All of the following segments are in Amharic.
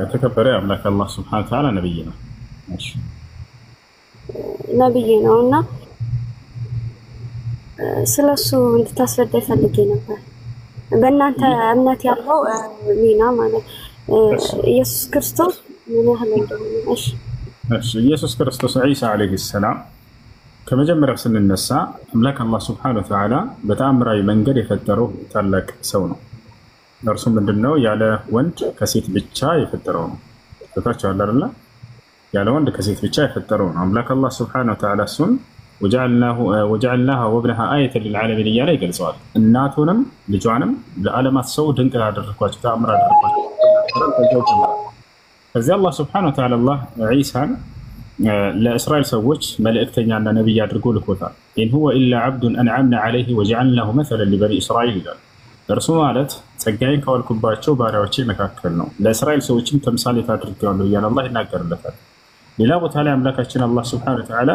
የተከበረ አምላክ አላህ ሱብሓነሁ ወተዓላ ነብይ ነው። እሺ ነብይ ነውና ስለሱ እንድታስረዳ ፈልጌ ነበር። በእናንተ እምነት ያለው ሚና ማለት ኢየሱስ ክርስቶስ ምን ያህል እንደሆነ። እሺ ኢየሱስ ክርስቶስ ዒሳ አለይሂ ሰላም ከመጀመሪያው ስንነሳ አምላክ አላህ ሱብሓነሁ ወተዓላ በተአምራዊ መንገድ የፈጠረው ታላቅ ሰው ነው። እርሱ ምንድነው? ያለ ወንድ ከሴት ብቻ የፈጠረው ነው። ተታቻለ አይደል? ያለ ወንድ ከሴት ብቻ የፈጠረው ነው። አምላክ አላህ ሱብሓነሁ ወተዓላ እሱን ወጀዐልናሃ ወብነሃ አየተን ሊልዓለሚን እያለ ይገልጸዋል። እናቱንም ልጇንም ለዓለማት ሰው ድንቅ አደረኳቸው፣ ተአምር አደረኳቸው። ከዚያ አላህ ሱብሓነሁ ወተዓላ ዒሳን ለእስራኤል ሰዎች መልእክተኛና ነቢይ አድርጎ ልኮታል። ኢን ሁወ ኢላ ዐብዱን አንዐምና ዐለይሂ ወጀዐልናሁ መሰለን ሊበኒ እስራኤል ይላል። እርሱ ማለት ጸጋዬን ካዋልኩባቸው ባሪያዎቼ መካከል ነው፣ ለእስራኤል ሰዎችም ተምሳሌት አድርጌዋለሁ እያለ አላህ ይናገርለታል። ሌላ ቦታ ላይ አምላካችን አላህ ሱብሓነሁ ወተዓላ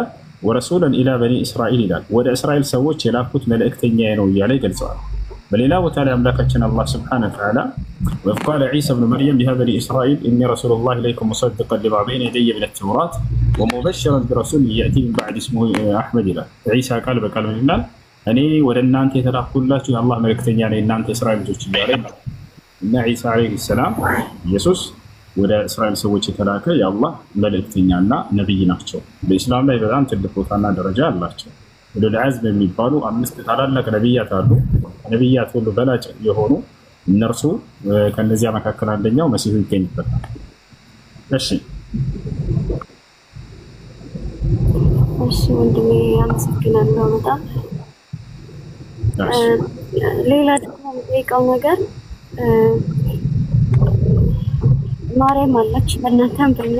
ወረሱለን ኢላ በኒ እስራኤል ይላል፣ ወደ እስራኤል ሰዎች የላኩት መልእክተኛዬ ነው እያለ ይገልጸዋል። በሌላ ቦታ ላይ አምላካችን አላህ ሱብሓነሁ ወተዓላ ወኢዝ ቃለ ዒሳ ብኑ መርየም ያ በኒ እስራኤል ኢኒ ረሱሉላሂ ኢለይኩም ሙሰድቀን ሊማ በይነ የደየ ሚነ ተውራት ወሙበሽረን ቢረሱሊን የእቲ ሚን በዕዲ ስሙሁ አሕመድ ይላል። ዒሳ ቃል በቃል ምን ይላል? እኔ ወደ እናንተ የተላኩላችሁ የአላህ መልእክተኛ ነኝ እናንተ እስራኤል ልጆች እያለ ይላል። እና ዒሳ ዓለይሂ ሰላም ኢየሱስ ወደ እስራኤል ሰዎች የተላከ የአላህ መልእክተኛና ነብይ ናቸው። በኢስላም ላይ በጣም ትልቅ ቦታና ደረጃ አላቸው። ኡሉል ዐዝም የሚባሉ 5 ታላላቅ ነብያት አሉ። ነብያት ሁሉ በላጭ የሆኑ እነርሱ ከነዚያ መካከል አንደኛው መሲሁ ይገኝበታል። እሺ ወንድሜ አመሰግናለሁ በጣም። ሌላ ደግሞ የምጠይቀው ነገር ማርያም አለች በእናንተም በእኛ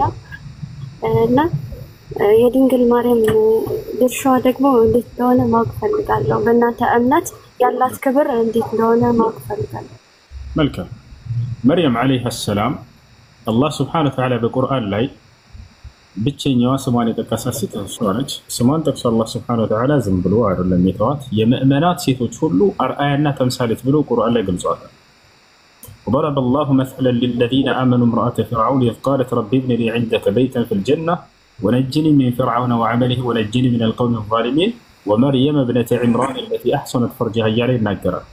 እና የድንግል ማርያም ድርሻዋ ደግሞ እንዴት እንደሆነ ማወቅ ፈልጋለሁ። በእናንተ እምነት ያላት ክብር እንዴት እንደሆነ ማወቅ ፈልጋለሁ። መልካም። መርየም ዓለይሃ ሰላም አላህ ሱብሓነሁ ወተዓላ በቁርአን ላይ ብቸኛዋ ስሟን የጠቀሳት ሴት እሷ ነች። ስሟን ጠቅሶ አላህ ሱብሓነሁ ወተዓላ ዝም ብሎ አይደለም የተዋት፣ የምእመናት ሴቶች ሁሉ አርአያና ተምሳሌት ብሎ ቁርአን ላይ ገልጿታል። وضرب الله مثلا للذين آمنوا امرأة فرعون إذ قالت رب ابن لي عندك بيتا في الجنة ونجني من فرعون وعمله ونجني من القوم الظالمين ومريم ابنة عمران التي أحصنت فرجها እያለ ይናገራል።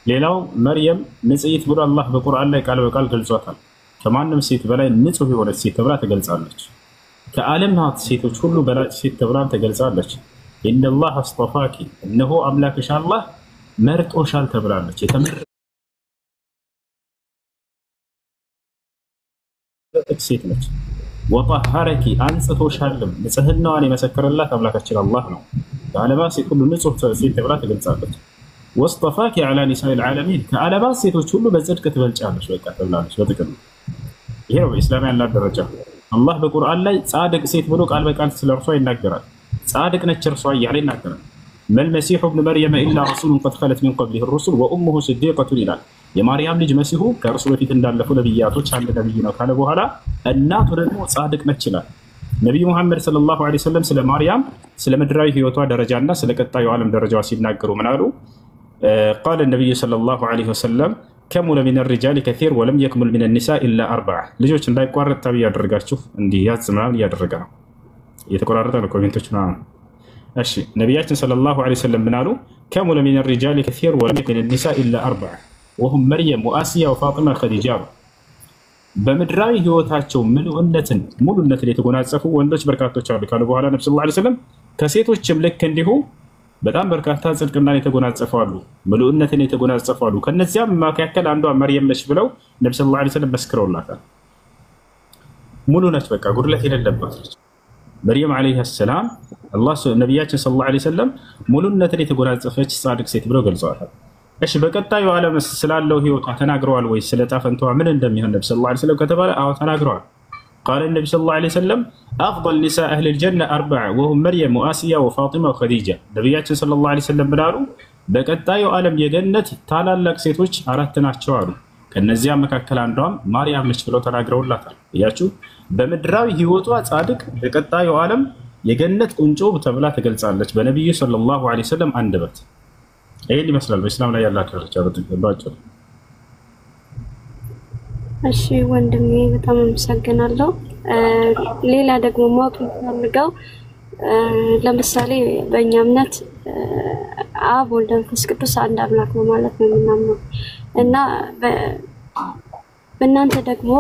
ሌላው መርየም ንጽሕት ብሎ አላህ በቁርአን ላይ ቃል በቃል ገልጿታል። ከማንም ሴት በላይ ንጹህ የሆነች ሴት ተብላ ተገልጻለች። ከዓለማት ሴቶች ሁሉ በላጭ ሴት ተብላ ተገልጻለች። ኢነላህ አስጠፋኪ እነሆ አምላክሽ አላህ መርጦሻል ተብላለች። ሴት ነች። ወጠሀረኪ አንጽቶሻልም ንጽህናዋን የመሰከረላት አምላካችን አላህ ነው። ከዓለማት ሴት ሁሉ ንጹህ ሴት ተብላ ተገልጻለች። ወስጠፋኪ ዐላ ኒሳኢል ዓለሚን ከዓለማት ሴቶች ሁሉ በጽድቅ ትበልጫለች በቃ ተብላለች። በጥቅሉ ይሄ ነው በኢስላም ያላት ደረጃ። አላህ በቁርአን ላይ ጻድቅ ሴት ብሎ ቃል በቃል ስለ እርሷ ይናገራል። ጻድቅ ነች እርሷ እያለ ይናገራል። መልመሲሑ ብኑ መርየም ኢላ ረሱሉን ቀድ ኸለት ሚን ቀብሊሂ ሩሱል ወኡሙሁ ስዲቀቱን ይላል። የማርያም ልጅ መሲሁ ከእርሱ በፊት እንዳለፉ ነብያቶች አንድ ነብይ ነው ካለ በኋላ እናቱ ደግሞ ጻድቅ ነች ይላል። ነብዩ መሐመድ ሰለላሁ ዐለይሂ ወሰለም ስለ ማርያም ስለ ምድራዊ ህይወቷ ደረጃና ስለ ቀጣዩ ዓለም ደረጃዋ ሲናገሩ ምን አሉ? ቃለ ነብዩ ሰለላሁ ዐለይሂ ወሰለም ከሙለ ሚነ ሪጃሊ ከሲር ወለም የክሙል ሚነ ኒሳ ኢላ 4 ልጆች እንዳይቋረጥ ታቢ ያደርጋችሁ እንዲህ ያዝ ምናምን እያደረገ ነው። እየተቆራረጠ ነው ኮሜንቶች ምናምን። እሺ ነቢያችን ሰለላሁ ዐለይሂ ወሰለም ምን አሉ? ከሙለ ሚነ ሪጃሊ ከሲር ወለም የክሙል ሚነ ኒሳ ኢላ 4 ወሁም መርየም ወአሲያ ወፋጢማ ወኸዲጃ። በምድራዊ ህይወታቸው ሙሉነትን የተጎናጸፉ ወንዶች በርካቶች አሉ ካሉ በኋላ ነብዩ ሰለላሁ ዐለይሂ ወሰለም ከሴቶችም ልክ እንዲሁ በጣም በርካታ ጽድቅናን የተጎናጸፉ አሉ፣ ምሉእነትን የተጎናጸፉ አሉ። ከነዚያም መካከል አንዷ መርየም ነች ብለው ነብዩ ሰለላሁ ዐለይሂ ወሰለም መስክረውላታል። ሙሉ ነች፣ በቃ ጉድለት የሌለባት ነች። መርየም ዓለይሃ ሰላም አላህ ነቢያችን ሰለላሁ ዐለይሂ ወሰለም ሙሉነትን የተጎናጸፈች ጻድቅ ሴት ብለው ገልጸዋታል። እሺ በቀጣዩ ዓለም ስላለው ህይወቷ ተናግረዋል ወይ? ስለ ዕጣ ፈንታዋ ምን እንደሚሆን ነብዩ ሰለላሁ ዐለይሂ ወሰለም ከተባለ አዎ ተናግረዋል። ቃለ ነብዩ ሰለላሁ ዐለይሂ ወሰለም አፍضل ኒሳኢ አህሊል ጀነ 4 ወሁም መርየም ወአሲያ ወፋጢማ ወኸዲጃ። ነቢያችን ሰለላሁ ዐለይሂ ወሰለም ብላሉ በቀጣዩ ዓለም የገነት ታላላቅ ሴቶች 4 ናቸው አሉ። ከነዚያ መካከል አንዷም ማርያም ነች ብለው ተናግረውላታል። እያችሁ በምድራዊ ህይወቷ ጻድቅ፣ በቀጣዩ ዓለም የገነት ቁንጮ ተብላ ተገልጻለች በነብዩ ሰለላሁ ዐለይሂ ወሰለም አንደበት። ይሄን ይመስላል በእስላም ላይ ያላት ደረጃ በጥቅባጭ። እሺ ወንድሜ በጣም አመሰግናለሁ። ሌላ ደግሞ ማወቅ የምፈልገው ለምሳሌ በእኛ እምነት አብ ወልድ መንፈስ ቅዱስ አንድ አምላክ ነው ማለት ነው የምናምነው እና በእናንተ ደግሞ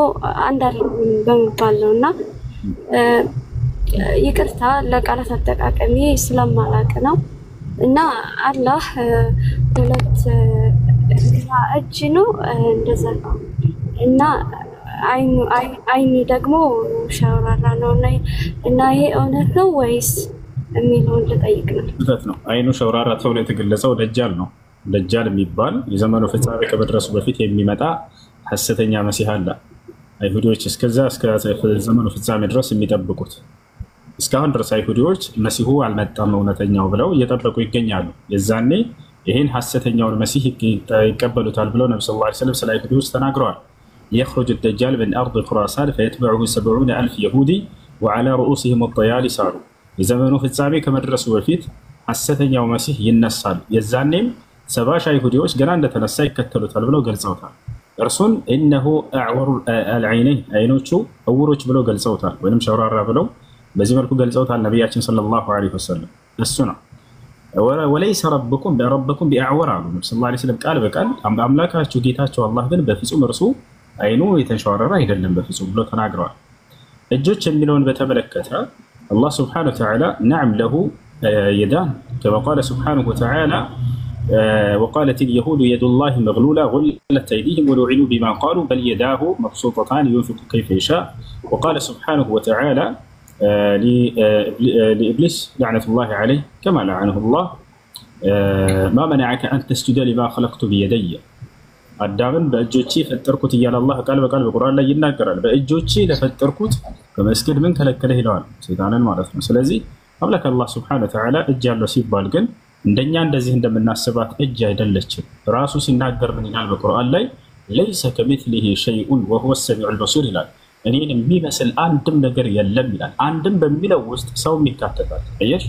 አንድ አላህ በመባል ነውና ይቅርታ ለቃላት አጠቃቀሚ ስለማላቅ ነው እና አላህ ሁለት እጅ ነው እንደዛ ነው እና አይኑ ደግሞ ሸውራራ ነው እና ይሄ እውነት ነው ወይስ የሚለውን ልጠይቅ ነው። እውነት ነው። አይኑ ሸውራራ ተብሎ የተገለጸው ደጃል ነው። ደጃል የሚባል የዘመኑ ፍጻሜ ከመድረሱ በፊት የሚመጣ ሐሰተኛ መሲህ አለ። አይሁዶች እስከ ዘመኑ ፍጻሜ ድረስ የሚጠብቁት እስካሁን ድረስ አይሁዶች መሲሁ አልመጣም እውነተኛው ብለው እየጠበቁ ይገኛሉ። የዛኔ ይህን ሐሰተኛውን መሲህ ይቀበሉታል ብለው ነብዩ ሰለላሁ ዐለይሂ ወሰለም ስለ አይሁዶች ተናግረዋል። يخرج الدجال من أرض خراسان فيتبعه 70,000 يهودي وعلى رؤوسهم الطيالس አሉ። የዘመኑ ፍጻሜ ከመድረሱ በፊት ሐሰተኛው መሲህ ይነሳል። የዛኔም 70 ሺህ አይሁዶች ገና እንደተነሳ ይከተሉታል ብለው ገልጸውታል። እርሱን እነሆ አዕወሩ አልዐይነይን አይኖቹ እውሮች ብለው ገልጸውታል፣ ወይም ሸውራራ ብለው በዚህ መልኩ ገልጸውታል ነቢያችን ሰለላሁ ዐለይሂ ወሰለም። እሱ ነው ወለይሰ ረብኩም ቢአዕወር አሉ ነብዩ ሰለላሁ ዐለይሂ ወሰለም ቃል በቃል አምላካችሁ ጌታቸው አላህ ግን በፍጹም እርሱ አይኑ የተንሸዋረረ አይደለም በፍጹም ብሎ ተናግረዋል። እጆች የሚለውን በተመለከተ አላህ ሱብሓነሁ ወተዓላ ነዓም ለሁ የዳን ከማ ቃለ ሱብሓነሁ ወተዓላ وقالت اليهود يد الله مغلولة غلت أيديهم ولعنوا بما قالوا بل يداه مبسوطتان ينفق كيف يشاء. وقال سبحانه وتعالى لإبليس لعنة الله عليه كما لعنه الله ما منعك أن تسجد لما خلقت بيدي. አዳምን በእጆቼ ፈጠርኩት እያለ አላህ ቃል በቃል በቁርአን ላይ ይናገራል። በእጆቼ ለፈጠርኩት በመስገድ ምን ከለከለህ ይለዋል ሰይጣንን ማለት ነው። ስለዚህ አምላክ አላህ ሱብሓነሁ ወተዓላ እጅ ያለው ሲባል ግን እንደኛ እንደዚህ እንደምናስባት እጅ አይደለችም። ራሱ ሲናገር ምን ይላል በቁርአን ላይ ለይሰ ከሚስሊሂ ሸይኡን ወሁወ ሰሚዑል በሲር ይላል። እኔን የሚመስል አንድም ነገር የለም ይላል። አንድም በሚለው ውስጥ ሰውም ይካተታል። አየሽ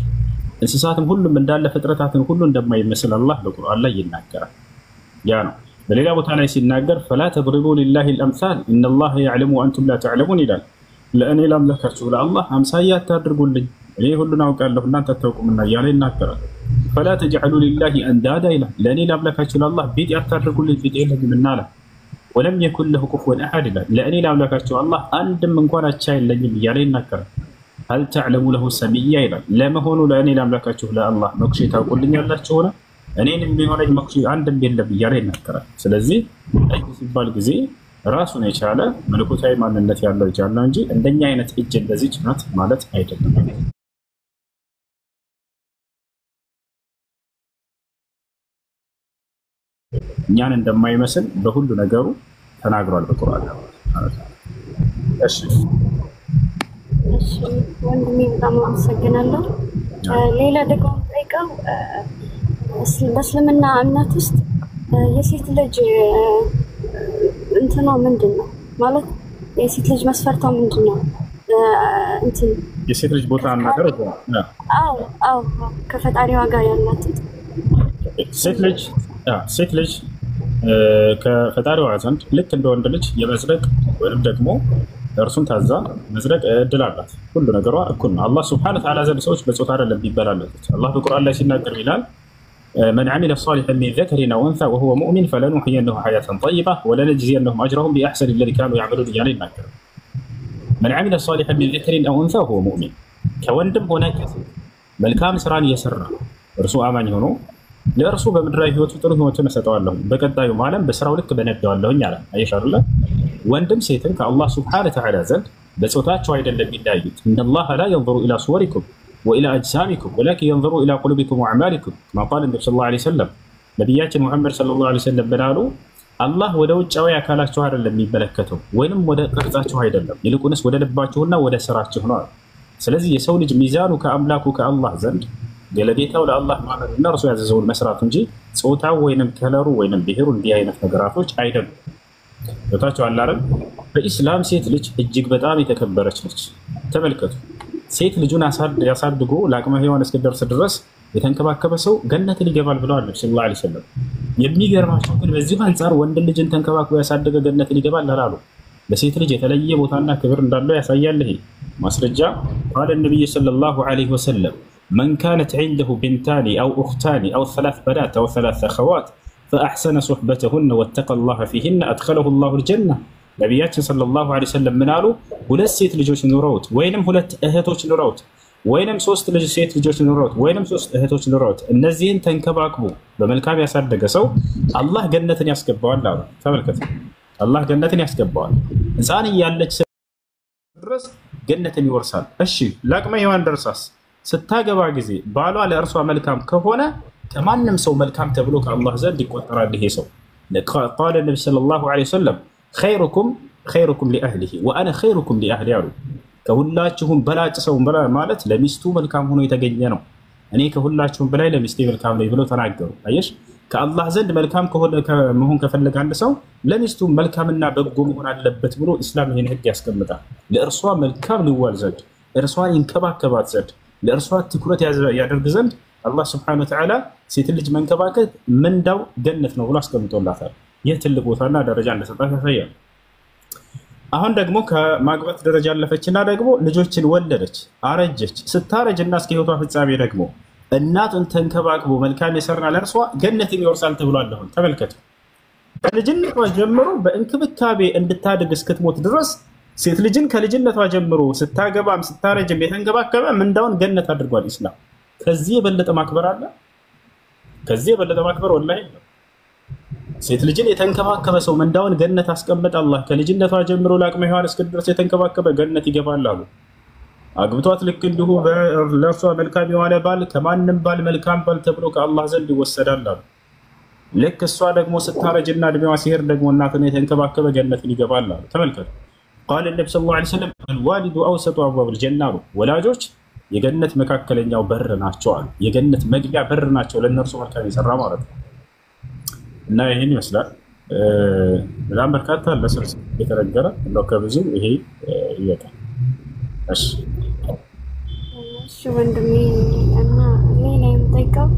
እንስሳትም ሁሉም እንዳለ ፍጥረታትን ሁሉ እንደማይመስል አላህ በቁርአን ላይ ይናገራል። ያ ነው በሌላ ቦታ ላይ ሲናገር ፈላ ተድሪቡ ሊላሂ አልአምሳል ኢነላሀ የዕለሙ ወአንቱም ላ ተዕለሙን ይላል። ለእኔ ላምላካችሁ ለአላህ አምሳያ አታድርጉልኝ እኔ ሁሉን አውቃለሁ እናንተ አታውቁምና እያለ ይናገራል። ፈላ ተጅዐሉ ሊላሂ አንዳዳ ይላል። ለእኔ ላምላካችሁ ለአላህ ቢጤ አታድርጉልኝ ቢጤ የለኝምና አለ። ወለም የኩን ለሁ ኩፉወን አሐድ ይላል። ለእኔ ላምላካችሁ አላህ አንድም እንኳን አቻ የለኝም እያለ ይናገራል። ሀል ተዕለሙ ለሁ ሰሚያ ይላል። ለመሆኑ ለእኔ ላምላካችሁ ለአላህ መኩሼ ታውቁልኛላችሁ ሆነ እኔን የሚሆነኝ መኩሼ አንድም የለም እያለ ይናገራል። ስለዚህ እጅ ሲባል ጊዜ ራሱን የቻለ መለኮታዊ ማንነት ያለው እጅ አለ እንጂ እንደኛ አይነት እጅ እንደዚህ ጭነት ማለት አይደለም። እኛን እንደማይመስል በሁሉ ነገሩ ተናግሯል በቁርአን። እሺ ወንድሜ በጣም አመሰግናለሁ። ሌላ ደግሞ ጠይቀው በእስልምና እምነት ውስጥ የሴት ልጅ እንትኗ ምንድን ነው ማለት የሴት ልጅ መስፈርቷ ምንድን ነው? የሴት ልጅ ቦታ ነገር አዎ ከፈጣሪዋ ጋር ያላት ሴት ልጅ ከፈጣሪዋ ዘንድ ልክ እንደ ወንድ ልጅ የመጽደቅ ወይም ደግሞ እርሱን ታዛ መጽደቅ እድል አላት። ሁሉ ነገሯ እኩል ነው። አላህ ሱብሓነሁ ወተዓላ ዘንድ ሰዎች በጾታ አይደለም የሚበላለጡት። አላህ በቁርአን ላይ ሲናገር ይላል من عمل صالحا من ذكر أو أنثى وهو مؤمن فلنحيينه حياة طيبة ولنجزينهم أجرهم بأحسن الذي كانوا يعملون يعني المكر. من عمل صالحا من ذكر أو أنثى وهو مؤمن كوندم هناك መልካም ስራን እየሰራ እርሱ አማኝ ሆኖ ለእርሱ በምድራዊ ህይወቱ ጥሩ ህይወትን እሰጠዋለሁ በቀጣዩ ዓለም በስራው ልክ በነዳዋለሁኝ አለ። አይሻርለ ወንድም ሴትን ከአላህ ሱብሓነሁ ወተዓላ ዘንድ በጾታቸው አይደለም የሚለያዩት። ኢነላሀ ላ የንዙሩ ኢላ ሱወሪኩም ወኢላ አጅሳሚኩም ወላኪን የንዙሩ ኢላ ቁሉቢኩም ወአዕማሊኩም ከማ ቃለ ነብዩ ሰለላሁ ዐለይሂ ወሰለም። ነቢያችን ሙሐመድ ሰለላሁ ዐለይሂ ወሰለም ብለዋል አላህ ወደ ውጫዊ አካላችሁ አይደለም የሚመለከተው ወይንም ወደ ቅርጻችሁ አይደለም ይልቁንስ ወደ ልባችሁና ወደ ስራችሁ ነው። ስለዚህ የሰው ልጅ ሚዛኑ ከአምላኩ ከአላህ ዘንድ ለጌታው ለአላህ ማመን እና እርሱ ያዘዘውን መስራት እንጂ ጾታው ወይንም ከለሩ ወይንም ብሔሩ እንዲህ አይነት ነገራቶች አይደሉም። ቦታቸው አላረም። በኢስላም ሴት ልጅ እጅግ በጣም የተከበረች ነች። ተመልከቱ፣ ሴት ልጁን ያሳድጎ ለአቅመ ሔዋን እስኪደርስ ድረስ የተንከባከበ ሰው ገነትን ይገባል ብለዋል ነብዩ ሰለላሁ ዐለይሂ ወሰለም። የሚገርማቸው ግን በዚህ አንጻር ወንድ ልጅን ተንከባክቦ ያሳደገ ገነትን ይገባል አላሉ። ለሴት ልጅ የተለየ ቦታና ክብር እንዳለው ያሳያል። ይሄ ማስረጃ ቃል ነብዩ ሰለላሁ ዐለይሂ ወሰለም من كانت عنده بنتان أو أختان أو 3 بنات أو 3 أخوات فأحسن صحبتهن واتقى الله فيهن أدخله الله الجنة. ነቢያችን ሰለላሁ ዐለይሂ ወሰለም ምን አሉ? ሁለት ሴት ልጆች ኑረውት ወይንም ሁለት እህቶች ኑረውት ወይንም ሶስት ሴት ልጆች ኑረውት ወይንም ሶስት እህቶች ኑረውት እነዚህን ተንከባክቦ በመልካም ያሳደገ ሰው አላህ ገነትን ያስገባዋል አሉ። ተመልከቱ፣ አላህ ገነትን ያስገባዋል። ሕፃን እያለች ድረስ ገነትን ይወርሳል። እሺ ለአቅመ ሔዋን ደርሳስ ስታገባ ጊዜ ባሏ ለእርሷ መልካም ከሆነ ከማንም ሰው መልካም ተብሎ ከአላህ ዘንድ ይቆጠራል። ይሄ ሰው ቃለ ነብዩ ሰለላሁ ዐለይሂ ወሰለም ኸይሩኩም ሊአህሊሂ ወአነ ኸይሩኩም ሊአህሊ አሉ። ከሁላችሁም በላጭ ሰው ማለት ለሚስቱ መልካም ሆኖ የተገኘ ነው። እኔ ከሁላችሁም በላይ ለሚስቴ መልካም ነኝ ብለው ተናገሩ። አየሽ፣ ከአላህ ዘንድ መልካም መሆን ከፈለገ አንድ ሰው ለሚስቱ መልካምና በጎ መሆን አለበት ብሎ ኢስላም ይህን ህግ ያስቀምጣል። ለእርሷ መልካም ሊዋል ዘንድ፣ እርሷን ይንከባከባት ዘንድ፣ ለእርሷ ትኩረት ያደርግ ዘንድ አላህ ስብሐነሁ ወተዓላ ሴት ልጅ መንከባከብ ምንዳው ገነት ነው ብሎ አስቀምጦላታል። ይህ ትልቅ ቦታና ደረጃ እንደሰጣት ያሳያል። አሁን ደግሞ ከማግባት ደረጃ ያለፈችና ደግሞ ልጆችን ወለደች፣ አረጀች። ስታረጅና እስከ ህይወቷ ፍጻሜ ደግሞ እናቱን ተንከባክቦ መልካም የሰራ ለእርሷ ገነትን ይወርሳል ተብሏል። አሁን ተመልከቱ፣ ከልጅነቷ ጀምሮ በእንክብካቤ እንድታድግ እስክትሞት ድረስ ሴት ልጅን ከልጅነቷ ጀምሮ ስታገባም ስታረጅም የተንከባከበ ምንዳውን ገነት አድርጓል ኢስላም። ከዚህ የበለጠ ማክበር አለ? ከዚህ የበለጠ ማክበር ወላሂ ነው። ሴት ልጅን የተንከባከበ ሰው ምንዳውን ገነት አስቀመጠ አላህ። ከልጅነቷ ጀምሮ ለአቅመ ሔዋን እስክትደርስ የተንከባከበ ገነት ይገባል አሉ። አግብቷት ልክ እንዲሁ ለእርሷ መልካም የሆነ ባል ከማንም ባል መልካም ባል ተብሎ ከአላህ ዘንድ ይወሰዳል አሉ። ልክ እሷ ደግሞ ስታረጅና እድሜዋ ሲሄድ ደግሞ እናትን የተንከባከበ ገነትን ይገባል አሉ። ተመልከቱ፣ ቃለ ነብዩ ሰለላሁ ዐለይሂ ወሰለም አልዋሊዱ አውሰጡ አብዋብል ጀና አሉ። ወላጆች የገነት መካከለኛው በር ናቸው አሉ። የገነት መግቢያ በር ናቸው ለእነርሱ መልካም የሰራ ማለት ነው። እና ይህን ይመስላል። በጣም በርካታ ለስርስ የተነገረ እንደው ከብዙ ይሄ ይወጣል። እሺ ወንድሜ እና ሌላ የምጠይቀው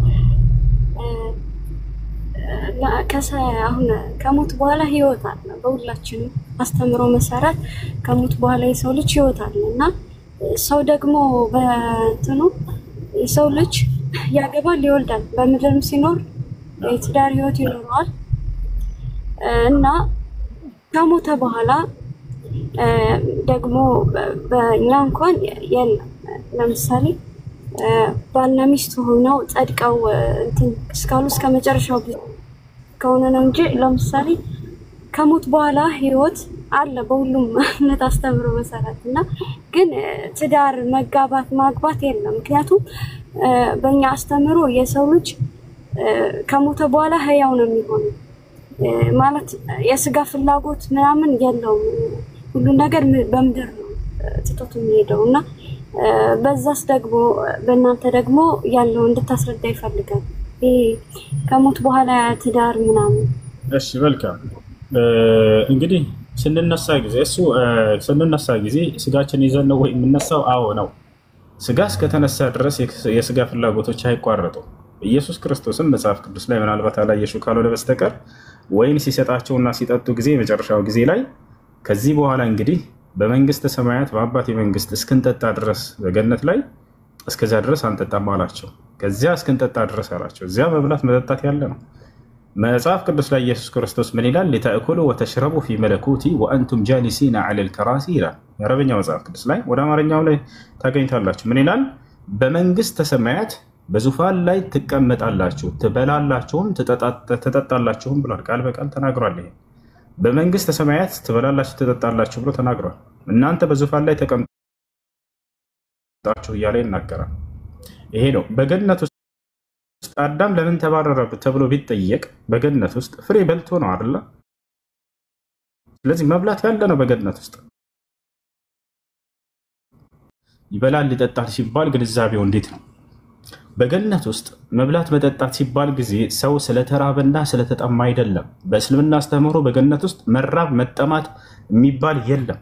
አሁን ከሞት በኋላ ህይወት አለ። በሁላችንም አስተምሮ መሰረት ከሞት በኋላ የሰው ልጅ ህይወት አለ እና ሰው ደግሞ በእንትኑ የሰው ልጅ ያገባል፣ ይወልዳል። በምድርም ሲኖር የትዳር ህይወት ይኖረዋል እና ከሞተ በኋላ ደግሞ በእኛ እንኳን የለም። ለምሳሌ ባልና ሚስት ሆነው ጸድቀው እንትን እስካሉ እስከ መጨረሻው ከሆነ ነው እንጂ ለምሳሌ ከሞት በኋላ ህይወት አለ በሁሉም እምነት አስተምሮ መሰረት እና ግን ትዳር መጋባት ማግባት የለም። ምክንያቱም በእኛ አስተምሮ የሰው ልጅ ከሞተ በኋላ ህያው ነው የሚሆነው ማለት የስጋ ፍላጎት ምናምን የለውም። ሁሉ ነገር በምድር ነው ትቶት የሚሄደው እና በዛስ ደግሞ በእናንተ ደግሞ ያለው እንድታስረዳ ይፈልጋል። ይሄ ከሞት በኋላ ትዳር ምናምን። እሺ መልካም። እንግዲህ ስንነሳ ጊዜ ስጋችን ይዘን ነው ወይ የምንነሳው? አዎ ነው። ስጋ እስከተነሳ ድረስ የስጋ ፍላጎቶች አይቋረጡም። ኢየሱስ ክርስቶስም መጽሐፍ ቅዱስ ላይ ምናልባት አላየሽው ካልሆነ በስተቀር ወይን ሲሰጣቸውና ሲጠጡ ጊዜ የመጨረሻው ጊዜ ላይ ከዚህ በኋላ እንግዲህ በመንግስተ ሰማያት በአባቴ መንግስት እስክንጠጣ ድረስ በገነት ላይ እስከዚያ ድረስ አንጠጣም አላቸው። ከዚያ እስክንጠጣ ድረስ አላቸው። እዚያ መብላት መጠጣት ያለ ነው። መጽሐፍ ቅዱስ ላይ ኢየሱስ ክርስቶስ ምን ይላል? ሊተእኩሉ ወተሽረቡ ፊ መለኩቲ ወአንቱም ጃሊሲና ዐለል ከራሲ ይላል። የአረበኛ መጽሐፍ ቅዱስ ላይ ወደ አማርኛው ላይ ታገኝታላችሁ። ምን ይላል? በመንግስተ ሰማያት በዙፋን ላይ ትቀመጣላችሁ፣ ትበላላችሁም ትጠጣላችሁም ብሏል። ቃል በቃል ተናግሯል። ይሄ በመንግስተ ሰማያት ትበላላችሁ ትጠጣላችሁ ብሎ ተናግሯል። እናንተ በዙፋን ላይ ተቀምጣችሁ እያለ ይናገራል። ይሄ ነው። በገነት ውስጥ አዳም ለምን ተባረረ ተብሎ ቢጠየቅ በገነት ውስጥ ፍሬ በልቶ ነው አይደለ? ስለዚህ መብላት ያለ ነው በገነት ውስጥ። ይበላል ይጠጣል ሲባል ግንዛቤው እንዴት ነው? በገነት ውስጥ መብላት መጠጣት ሲባል ጊዜ ሰው ስለተራበና ስለተጠማ አይደለም። በእስልምና አስተምህሮ በገነት ውስጥ መራብ መጠማት የሚባል የለም።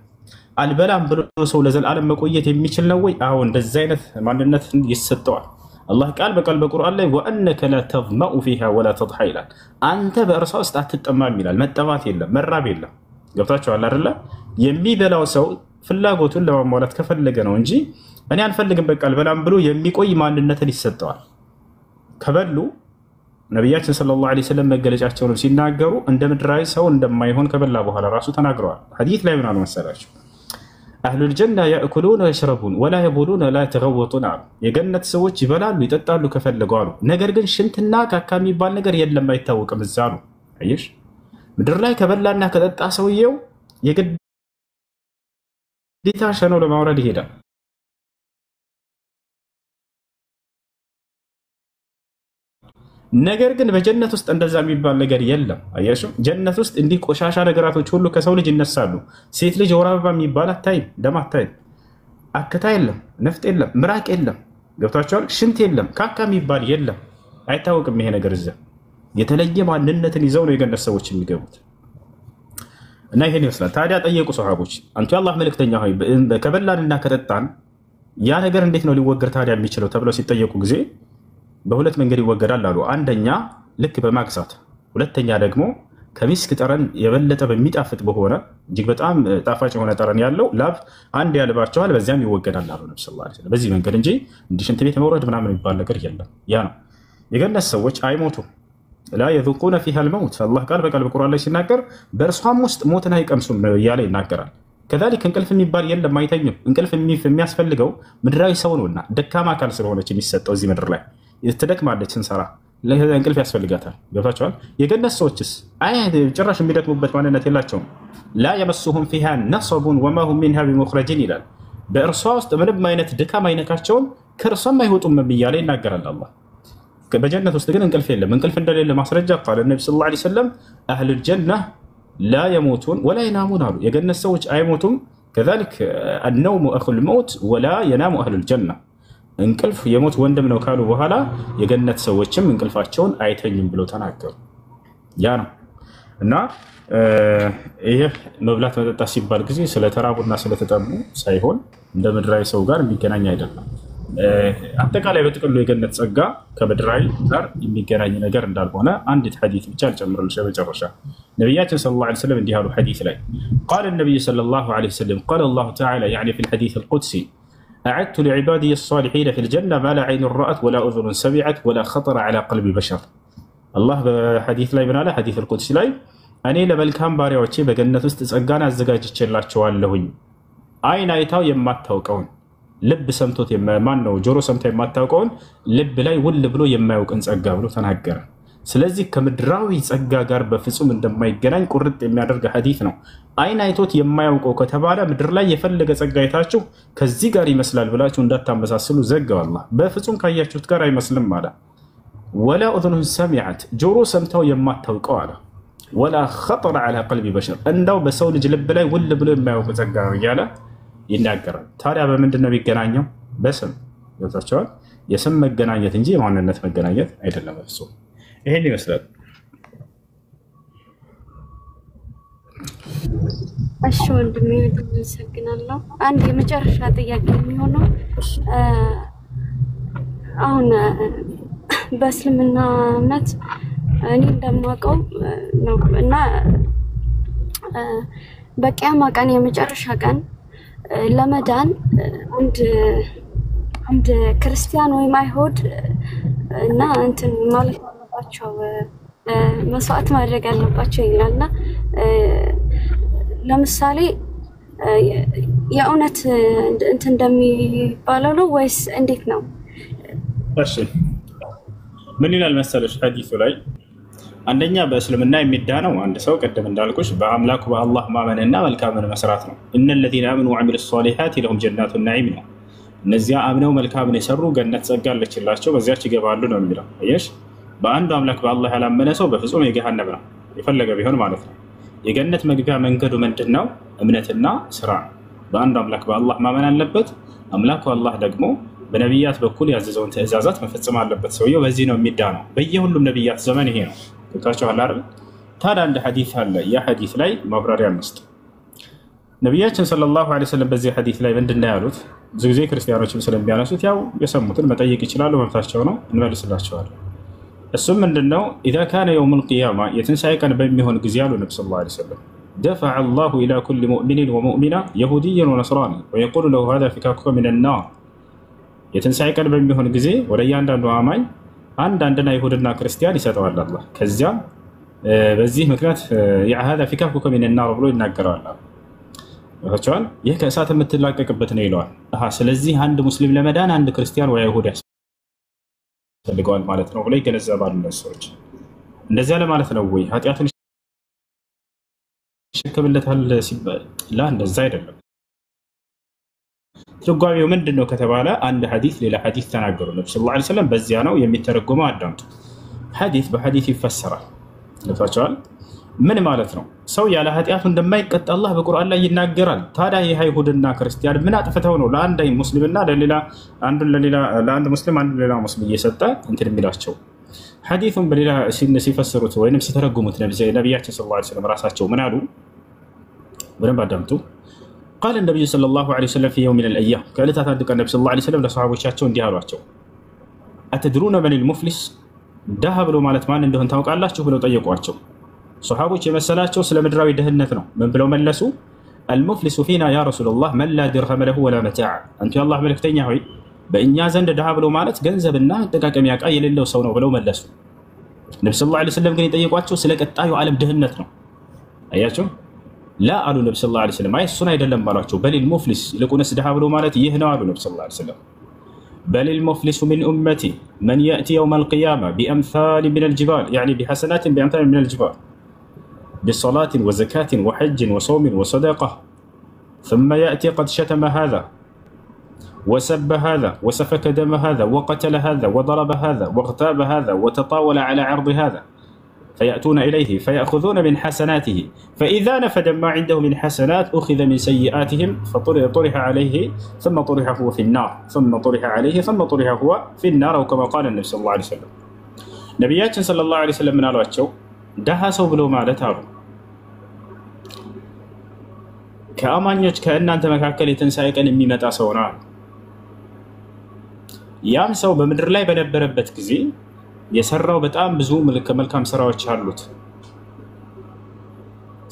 አልበላም ብሎ ሰው ለዘላለም መቆየት የሚችል ነው ወይ? አዎ እንደዚህ አይነት ማንነት ይሰጠዋል። አላህ ቃል በቃል በቁርአን ላይ ወአነከ ላ ተዝመኡ ፊሃ ወላ ተድሓ ይላል። አንተ በእርሷ ውስጥ አትጠማም ይላል። መጠማት የለም፣ መራብ የለም። ገብታችኋል አይደለ? የሚበላው ሰው ፍላጎቱን ለማሟላት ከፈለገ ነው እንጂ እኔ አልፈልግም በቃ አልበላም ብሎ የሚቆይ ማንነትን ይሰጠዋል። ከበሉ ነቢያችን ሰለላሁ ዐለይሂ ወሰለም መገለጫቸውን ሲናገሩ እንደ ምድራዊ ሰው እንደማይሆን ከበላ በኋላ ራሱ ተናግረዋል። ሐዲስ ላይ ምን አሉ መሰላችሁ? አህሉል ጀና ያእኩሉነ ወየሽረቡን ወላ የቡሉነ ላ የተገወጡን አሉ። የገነት ሰዎች ይበላሉ ይጠጣሉ ከፈለጉ አሉ። ነገር ግን ሽንትና ካካ የሚባል ነገር የለም አይታወቅም እዛ አሉ። አየሽ፣ ምድር ላይ ከበላና ከጠጣ ሰውየው የግዴታ ሸኖ ለማውረድ ይሄዳል። ነገር ግን በጀነት ውስጥ እንደዛ የሚባል ነገር የለም። አያችሁ፣ ጀነት ውስጥ እንዲህ ቆሻሻ ነገራቶች ሁሉ ከሰው ልጅ ይነሳሉ። ሴት ልጅ ወር አበባ የሚባል አታይም፣ ደም አታይም፣ አክታ የለም፣ ነፍጥ የለም፣ ምራቅ የለም። ገብቷቸዋል። ሽንት የለም፣ ካካ የሚባል የለም። አይታወቅም ይሄ ነገር። እዚያ የተለየ ማንነትን ይዘው ነው የገነት ሰዎች የሚገቡት። እና ይሄን ይመስላል። ታዲያ ጠየቁ ሰሃቦች፣ አንቱ የአላህ መልእክተኛ ሆይ ከበላንና ከጠጣን ያ ነገር እንዴት ነው ሊወገድ ታዲያ የሚችለው ተብለው ሲጠየቁ ጊዜ በሁለት መንገድ ይወገዳል አሉ። አንደኛ ልክ በማግሳት፣ ሁለተኛ ደግሞ ከሚስክ ጠረን የበለጠ በሚጣፍጥ በሆነ እጅግ በጣም ጣፋጭ የሆነ ጠረን ያለው ላብ አንድ ያልባቸዋል፣ በዚያም ይወገዳል አሉ ነብዩ ሰለላሁ ዐለይሂ ወሰለም። በዚህ መንገድ እንጂ እንዲህ ሽንት ቤት መውረድ ምናምን የሚባል ነገር የለም። ያ ነው የገነት ሰዎች አይሞቱም። ላ የዙቁነ ፊሃ አልመውት አላህ ቃል በቃል በቁርአን ላይ ሲናገር በእርሷም ውስጥ ሞትን አይቀምሱም እያለ ይናገራል። ከዛሊክ እንቅልፍ የሚባል የለም፣ አይተኙም። እንቅልፍ የሚያስፈልገው ምድራዊ ሰው ነውና ደካማ አካል ስለሆነች የሚሰጠው እዚህ ምድር ላይ ትደክማለች ስንሰራ እንቅልፍ ያስፈልጋታል። ገብታችኋል። የገነት ሰዎችስ ጭራሽ የሚደክሙበት ማንነት የላቸውም። ላ የመሱሁም ፊሃ ነሰቡን ወማ ሁም ሚንሃ ቢሙኽረጂን ይላል። በእርሷ ውስጥ ምንም አይነት ድካም አይነካቸውም፣ ከእርሷም አይወጡም እያለ ይናገራል አላህ። በጀነት ውስጥ ግን እንቅልፍ የለም። እንቅልፍ እንደሌለ ማስረጃ ቃል ነቢ ሰለላሁ ዐለይሂ ወሰለም አህሉል ጀና ላ የሞቱን ወላ የናሙን አሉ። የገነት ሰዎች አይሞቱም። ከዛሊክ አነውሙ አኹል መውት ወላ የናሙ አህሉል ጀና፣ እንቅልፍ የሞት ወንድም ነው ካሉ በኋላ የገነት ሰዎችም እንቅልፋቸውን አይተኙም ብለው ተናገሩ። ያ ነው እና ይህ መብላት መጠጣት ሲባል ጊዜ ስለተራቡና ስለተጠሙ ሳይሆን እንደ ምድራዊ ሰው ጋር የሚገናኝ አይደለም። አጠቃላይ በጥቅሉ የገነት ጸጋ ከምድራዊ ጋር የሚገናኝ ነገር እንዳልሆነ አንዲት ሐዲስ ብቻ ልጨምርልሽ። በመጨረሻ ነቢያችን ሰለላሁ ዐለይሂ ወሰለም እንዲህ አሉ። ሐዲስ ላይ ቃለ ነቢዩ ሰለላሁ ዐለይሂ ወሰለም ቃለ አላሁ ተዓላ ያዕኒ ፊል ሐዲስ አልቁድሲ أعدت لعبادي الصالحين في الجنة ما لا عين رأت ولا أذن سمعت ولا خطر على قلب بشر. الله بحديث لا يبنى حديث القدس لا أنا لملكام باري وشي بجنة استزجانا الزجاج تشيلات شوال لهين عين عيتاو يمات توقعون لب سمتوت يما مانو جورو سمت يمات توقعون لب لا يول بلو يما يوكن زجاجلو تنهجر. ስለዚህ ከምድራዊ ጸጋ ጋር በፍጹም እንደማይገናኝ ቁርጥ የሚያደርግ ሐዲስ ነው። አይን አይቶት የማያውቀው ከተባለ ምድር ላይ የፈለገ ጸጋ አይታችሁ ከዚህ ጋር ይመስላል ብላችሁ እንዳታመሳስሉ ዘጋው አላህ። በፍጹም ካያችሁት ጋር አይመስልም አለ። ወላ ኡዝኑን ሰሚዐት ጆሮ ሰምተው የማታውቀው አለ። ወላ ኸጠረ ዐላ ቀልቢ በሸር እንዳው በሰው ልጅ ልብ ላይ ውል ብሎ የማያውቅ ጸጋ ነው እያለ ይናገራል። ታዲያ በምንድን ነው የሚገናኘው? በስም ገብታችኋል። የስም መገናኘት እንጂ የማንነት መገናኘት አይደለም። እሱ ይሄን ይመስላል። እሺ ወንድሜ አመሰግናለሁ። አንድ የመጨረሻ ጥያቄ የሚሆነው አሁን በእስልምና እምነት እኔ እንደማውቀው ነው እና በቂያማ ቀን የመጨረሻ ቀን ለመዳን አንድ ክርስቲያን ወይም አይሁድ እና እንትን ማለት አለባቸው መስዋዕት ማድረግ አለባቸው ይላልና ለምሳሌ የእውነት እንትን እንደሚባለው ነው ወይስ እንዴት ነው? እሺ ምን ይላል መሰለሽ ሐዲሱ ላይ አንደኛ በእስልምና የሚዳነው አንድ ሰው ቀደም እንዳልኩሽ በአምላኩ በአላህ ማመንና መልካምን መስራት ነው። እነለዚነ አመኑ ወዐሚሉ ሷሊሓት ለሁም ጀናቱ ነዒም ነው። እነዚያ አምነው መልካምን የሰሩ ገነት ጸጋ አለችላቸው በዚያች ይገባሉ ነው የሚለው። አየሽ፣ በአንዱ አምላክ በአላህ ያላመነ ሰው በፍጹም የገሃነም ነው የፈለገ ቢሆን ማለት ነው። የገነት መግቢያ መንገዱ ምንድን ነው? እምነትና ስራ ነው። በአንዱ አምላክ በአላህ ማመን አለበት። አምላኩ አላህ ደግሞ በነቢያት በኩል ያዘዘውን ትእዛዛት መፈጸም አለበት። ሰውየው በዚህ ነው የሚዳነው። በየሁሉም ነቢያት ዘመን ይሄ ነው። ቁጣቸዋል አይደል? ታዲያ አንድ ሐዲስ አለ። ያ ሐዲስ ላይ ማብራሪያ እንስጥ። ነቢያችን ሰለላሁ ዐለይሂ ወሰለም በዚህ ሐዲስ ላይ ምንድን ነው ያሉት? ብዙ ጊዜ ክርስቲያኖችም ስለሚያነሱት ያው የሰሙትን መጠየቅ ይችላሉ፣ መብታቸው ነው፣ እንመልስላቸዋለን። እሱም ምንድን ነው? ኢዛ ካነ የውሙል ቂያማ የትንሣኤ ቀን በሚሆን ጊዜ አሉ ነቢ ሰለላሁ ዐለይሂ ወሰለም دفع الله إلى كل مؤمن ومؤمنة يهودي ونصراني ويقول له هذا فكاكك من النار يتنسعي قلب بيهون غزي وليان دانو آماي عندنا يهودنا كريستيان يساتوا الله كزيا በዚህ ምክንያት هذا فكاكك من النار ብሎ ይናገራል። ወጣቻል ይህ ከእሳት የምትላቀቅበት ነው ይለዋል። ስለዚህ አንድ ሙስሊም ለመዳን አንድ ክርስቲያን ወይ አይሁድ ያስፈልገዋል ማለት ነው ብሎ ይገነዘባሉ ሰዎች። እንደዚያ ለማለት ነው ወይ ኃጢአቱን ይሸከምለታል ሲባል ላ እንደዛ አይደለም። ትርጓሜው ምንድነው ከተባለ አንድ ሐዲስ ሌላ ሐዲስ ተናገሩ ነብዩ ሰለላሁ ዐለይሂ ወሰለም በዚያ ነው የሚተረጎመው። አዳምጡ። ሐዲስ በሐዲስ ይፈሰራል። ወጣቻል ምን ማለት ነው? ሰው ያለ ኃጢአቱ እንደማይቀጣ አላህ በቁርአን ላይ ይናገራል። ታዲያ ይህ አይሁድና ክርስቲያን ምን አጥፍተው ነው ለአንድ ሙስሊምና ለአንድ ሙስሊም አንዱ ለሌላ ሙስሊም እየሰጠ እንትን የሚላቸው? ሐዲሱን በሌላ ሲፈስሩት ወይንም ሲተረጉሙት ነብያችን ሰለላሁ ዐለይሂ ወሰለም ራሳቸው ምን አሉ? በደንብ አዳምጡ። قال النبي صلى الله عليه وسلم في يوم من الايام كالتات አንድ ቀን ነብዩ ሰለላሁ ዐለይሂ ወሰለም ለሰሃቦቻቸው እንዲህ አሏቸው። አትድሩነ من المفلس ደሃ ብሎ ማለት ማን እንደሆነ ታውቃላችሁ ብለው ጠየቋቸው። ሱሐቦች የመሰላቸው ስለ ምድራዊ ደህንነት ነው። ምን ብለው መለሱ? المفلس فينا يا رسول الله من لا درهم له ولا متاع አንተ የአላህ መልእክተኛ ሆይ በእኛ ዘንድ ደሃ ብሎ ማለት ገንዘብና አጠቃቀሚያ ዕቃ የሌለው ሰው ነው ብለው መለሱ። ነብዩ ሰለላሁ ዐለይሂ ወሰለም ግን የጠየቋቸው ስለ ቀጣዩ ዓለም ድህነት ነው። አያችሁ ላ አሉ ነብዩ ሰለላሁ ዐለይሂ ወሰለም አይ እሱን አይደለም ባሏቸው። በል المفلس ይልቁንስ ደሃ ብሎ ማለት ይህ ነው አሉ ነብዩ ሰለላሁ ዐለይሂ ወሰለም። بل المفلس من أمتي من يأتي يوم القيامة بأمثال من الجبال يعني بحسنات بأمثال من الجبال بصلاة وزكاة وحج وصوم وصدقة ثم يأتي قد شتم هذا وسب هذا وسفك دم هذا وقتل هذا وضرب هذا واغتاب هذا وتطاول على عرض هذا فيأتون إليه فيأخذون من حسناته فإذا نفد ما عنده من حسنات أخذ من سيئاتهم فطرح عليه ثم طرح هو في النار ثم طرح عليه ثم طرح هو في النار أو كما قال النبي صلى الله عليه وسلم. نبياتنا صلى الله عليه وسلم من قالوا دها سو بلو ማለት አሉ ከአማኞች ከእናንተ መካከል የትንሣኤ ቀን የሚመጣ ሰው ነው። ያም ሰው በምድር ላይ በነበረበት ጊዜ የሰራው በጣም ብዙ መልካም ስራዎች አሉት።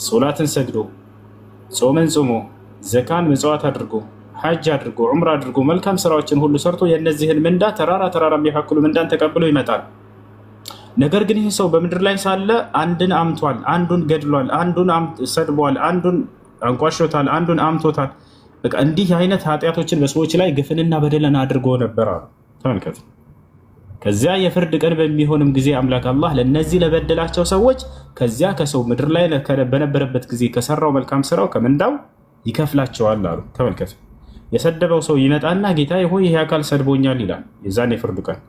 ሶላትን ሰግዶ ጾምን ጾሞ ዘካን መጽዋት አድርጎ ሐጅ አድርጎ ዑምራ አድርጎ መልካም ስራዎችን ሁሉ ሰርቶ የነዚህን ምንዳ ተራራ የሚያካክሉ ምንዳን ተቀብሎ ይመጣል። ነገር ግን ይህ ሰው በምድር ላይ ሳለ አንድን አምቷል፣ አንዱን ገድሏል፣ አንዱን ሰድቧል፣ አንዱን አንቋሾታል፣ አንዱን አምቶታል። በቃ እንዲህ አይነት ኃጢያቶችን በሰዎች ላይ ግፍንና በደልን አድርጎ ነበር። ተመልከቱ። ከዚያ የፍርድ ቀን በሚሆንም ጊዜ አምላክ አላህ ለነዚህ ለበደላቸው ሰዎች ከዚያ ከሰው ምድር ላይ በነበረበት ጊዜ ከሰራው መልካም ስራው ከምንዳው ይከፍላቸዋል አሉ። ተመልከቱ። የሰደበው ሰው ይመጣና ጌታዬ ሆይ ይሄ አካል ሰድቦኛል ይላል። የዛኔ የፍርድ ቀን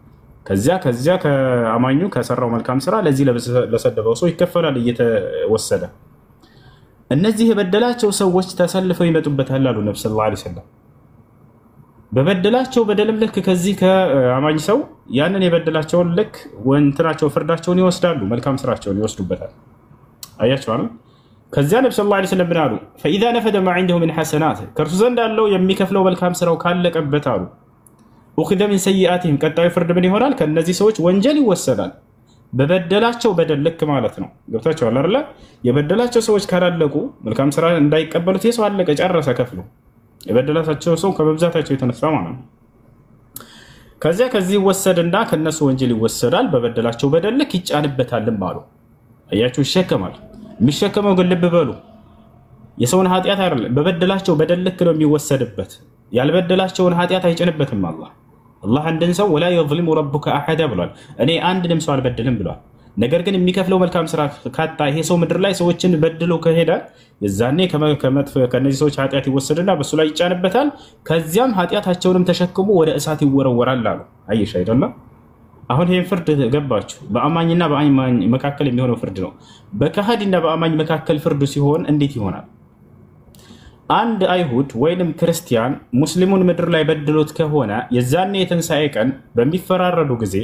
ከዚያ ከአማኙ ከሰራው መልካም ስራ ለዚህ ለሰደበው ሰው ይከፈላል እየተወሰደ። እነዚህ የበደላቸው ሰዎች ተሰልፈው ይመጡበታል አሉ ነብዩ ሰለላሁ ዐለይሂ ወሰለም። በበደላቸው በደልም ልክ ከዚህ ከአማኝ ሰው ያንን የበደላቸውን ልክ ወንትናቸው ፍርዳቸውን ይወስዳሉ፣ መልካም ስራቸውን ይወስዱበታል። አያችሁ አይደል? ከዚያ ነብዩ ሰለላሁ ዐለይሂ ወሰለም ብለዋል فاذا نفد ما عنده من حسنات ከርሱ ዘንድ ያለው የሚከፍለው መልካም ስራው ካለቀበት አሉ اخذ من سيئاتهم ቀጣዩ ፍርድ ምን ይሆናል? ከነዚህ ሰዎች ወንጀል ይወሰዳል። በበደላቸው በደል ልክ ማለት ነው። ገብታችኋል አይደል? የበደላቸው ሰዎች ካላለቁ መልካም ስራ እንዳይቀበሉት የሰው አለቀ ጨረሰ ከፍሉ። የበደላቸው ሰው ከመብዛታቸው የተነሳ ማለት ነው። ከዚህ ይወሰድና ከነሱ ወንጀል ይወሰዳል። በበደላቸው በደል ልክ ይጫንበታልም አሉ። አያችሁ ይሸከማል። የሚሸከመው ግን ልብ በሉ የሰውን ኃጢአት አይደለም፣ በበደላቸው በደል ልክ ነው የሚወሰድበት። ያልበደላቸውን ኃጢአት አይጭንበትም አላህ አንድን ሰው ወላ يظلم ربك احد ብሏል። እኔ አንድንም ሰው አልበድልም ብሏል። ነገር ግን የሚከፍለው መልካም ስራ ካጣ ይሄ ሰው ምድር ላይ ሰዎችን በድሎ ከሄደ የዛኔ ከነዚህ ሰዎች ኃጢአት ይወሰድና በሱ ላይ ይጫንበታል። ከዚያም ኃጢአታቸውንም ተሸክሞ ወደ እሳት ይወረወራል አሉ። አይሽ አይደለም? አሁን ይሄን ፍርድ ገባችሁ? በአማኝና በአማኝ መካከል የሚሆነው ፍርድ ነው። በካሃዲና በአማኝ መካከል ፍርዱ ሲሆን እንዴት ይሆናል? አንድ አይሁድ ወይንም ክርስቲያን ሙስሊሙን ምድር ላይ በድሎት ከሆነ የዛኔ የትንሣኤ ቀን በሚፈራረዱ ጊዜ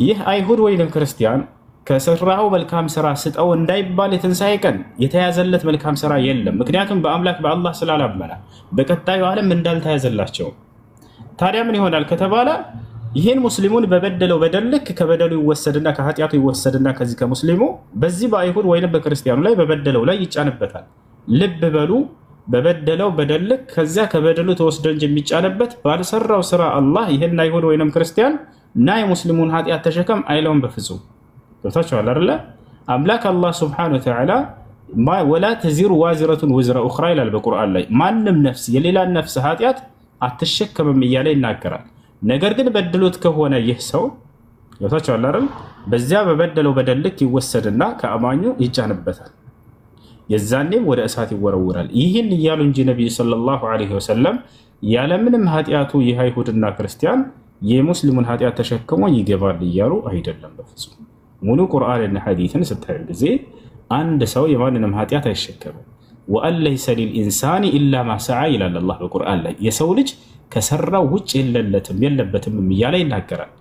ይህ አይሁድ ወይንም ክርስቲያን ከሰራው መልካም ስራ ስጠው እንዳይባል የትንሣኤ ቀን የተያዘለት መልካም ስራ የለም። ምክንያቱም በአምላክ በአላህ ስላላመነ በቀጣዩ ዓለም እንዳልተያዘላቸው። ታዲያ ምን ይሆናል ከተባለ ይሄን ሙስሊሙን በበደለው በደልክ ከበደሉ ይወሰድና ከኃጢያቱ ይወሰድና ከዚህ ከሙስሊሙ በዚህ በአይሁድ ወይንም በክርስቲያኑ ላይ በበደለው ላይ ይጫንበታል። ልብ በሉ በበደለው በደልክ ከዚያ ከበደሉ ተወስዶ እንጂ የሚጫንበት ባልሰራው ስራ አላህ ይሄን አይሁድ ወይንም ክርስቲያን እና የሙስሊሙን ኃጢያት ተሸከም አይለውም በፍጹም። ገብታችኋል አይደለ? አምላክ አላህ ሱብሓነሁ ወተዓላ ወላ ተዚሩ ዋዚረቱን ወዝረ ኡኽራ ይላል በቁርአን ላይ። ማንም ነፍስ የሌላን ነፍስ ኃጢያት አትሸከምም እያለ ይናገራል። ነገር ግን በድሎት ከሆነ ይህ ሰው ገብታችኋል አይደል? በዚያ በበደለው በደልክ ይወሰድና ከአማኙ ይጫንበታል። የዛኔም ወደ እሳት ይወረውራል። ይህን እያሉ እንጂ ነቢዩ ሰለላሁ ዐለይሂ ወሰለም ያለምንም ኃጢያቱ ይህ አይሁድና ክርስቲያን የሙስሊሙን ኃጢያት ተሸክሞ ይገባል እያሉ አይደለም በፍጹም። ሙሉ ቁርአንና ሐዲትን ስታዩ ጊዜ አንድ ሰው የማንንም ኃጢያት አይሸከምም። ወአን ለይሰ ሊልኢንሳኒ ኢላ ማ ሰዓ ይላል አላህ በቁርአን ላይ። የሰው ልጅ ከሰራው ውጭ የለበትም እያለ ይናገራል።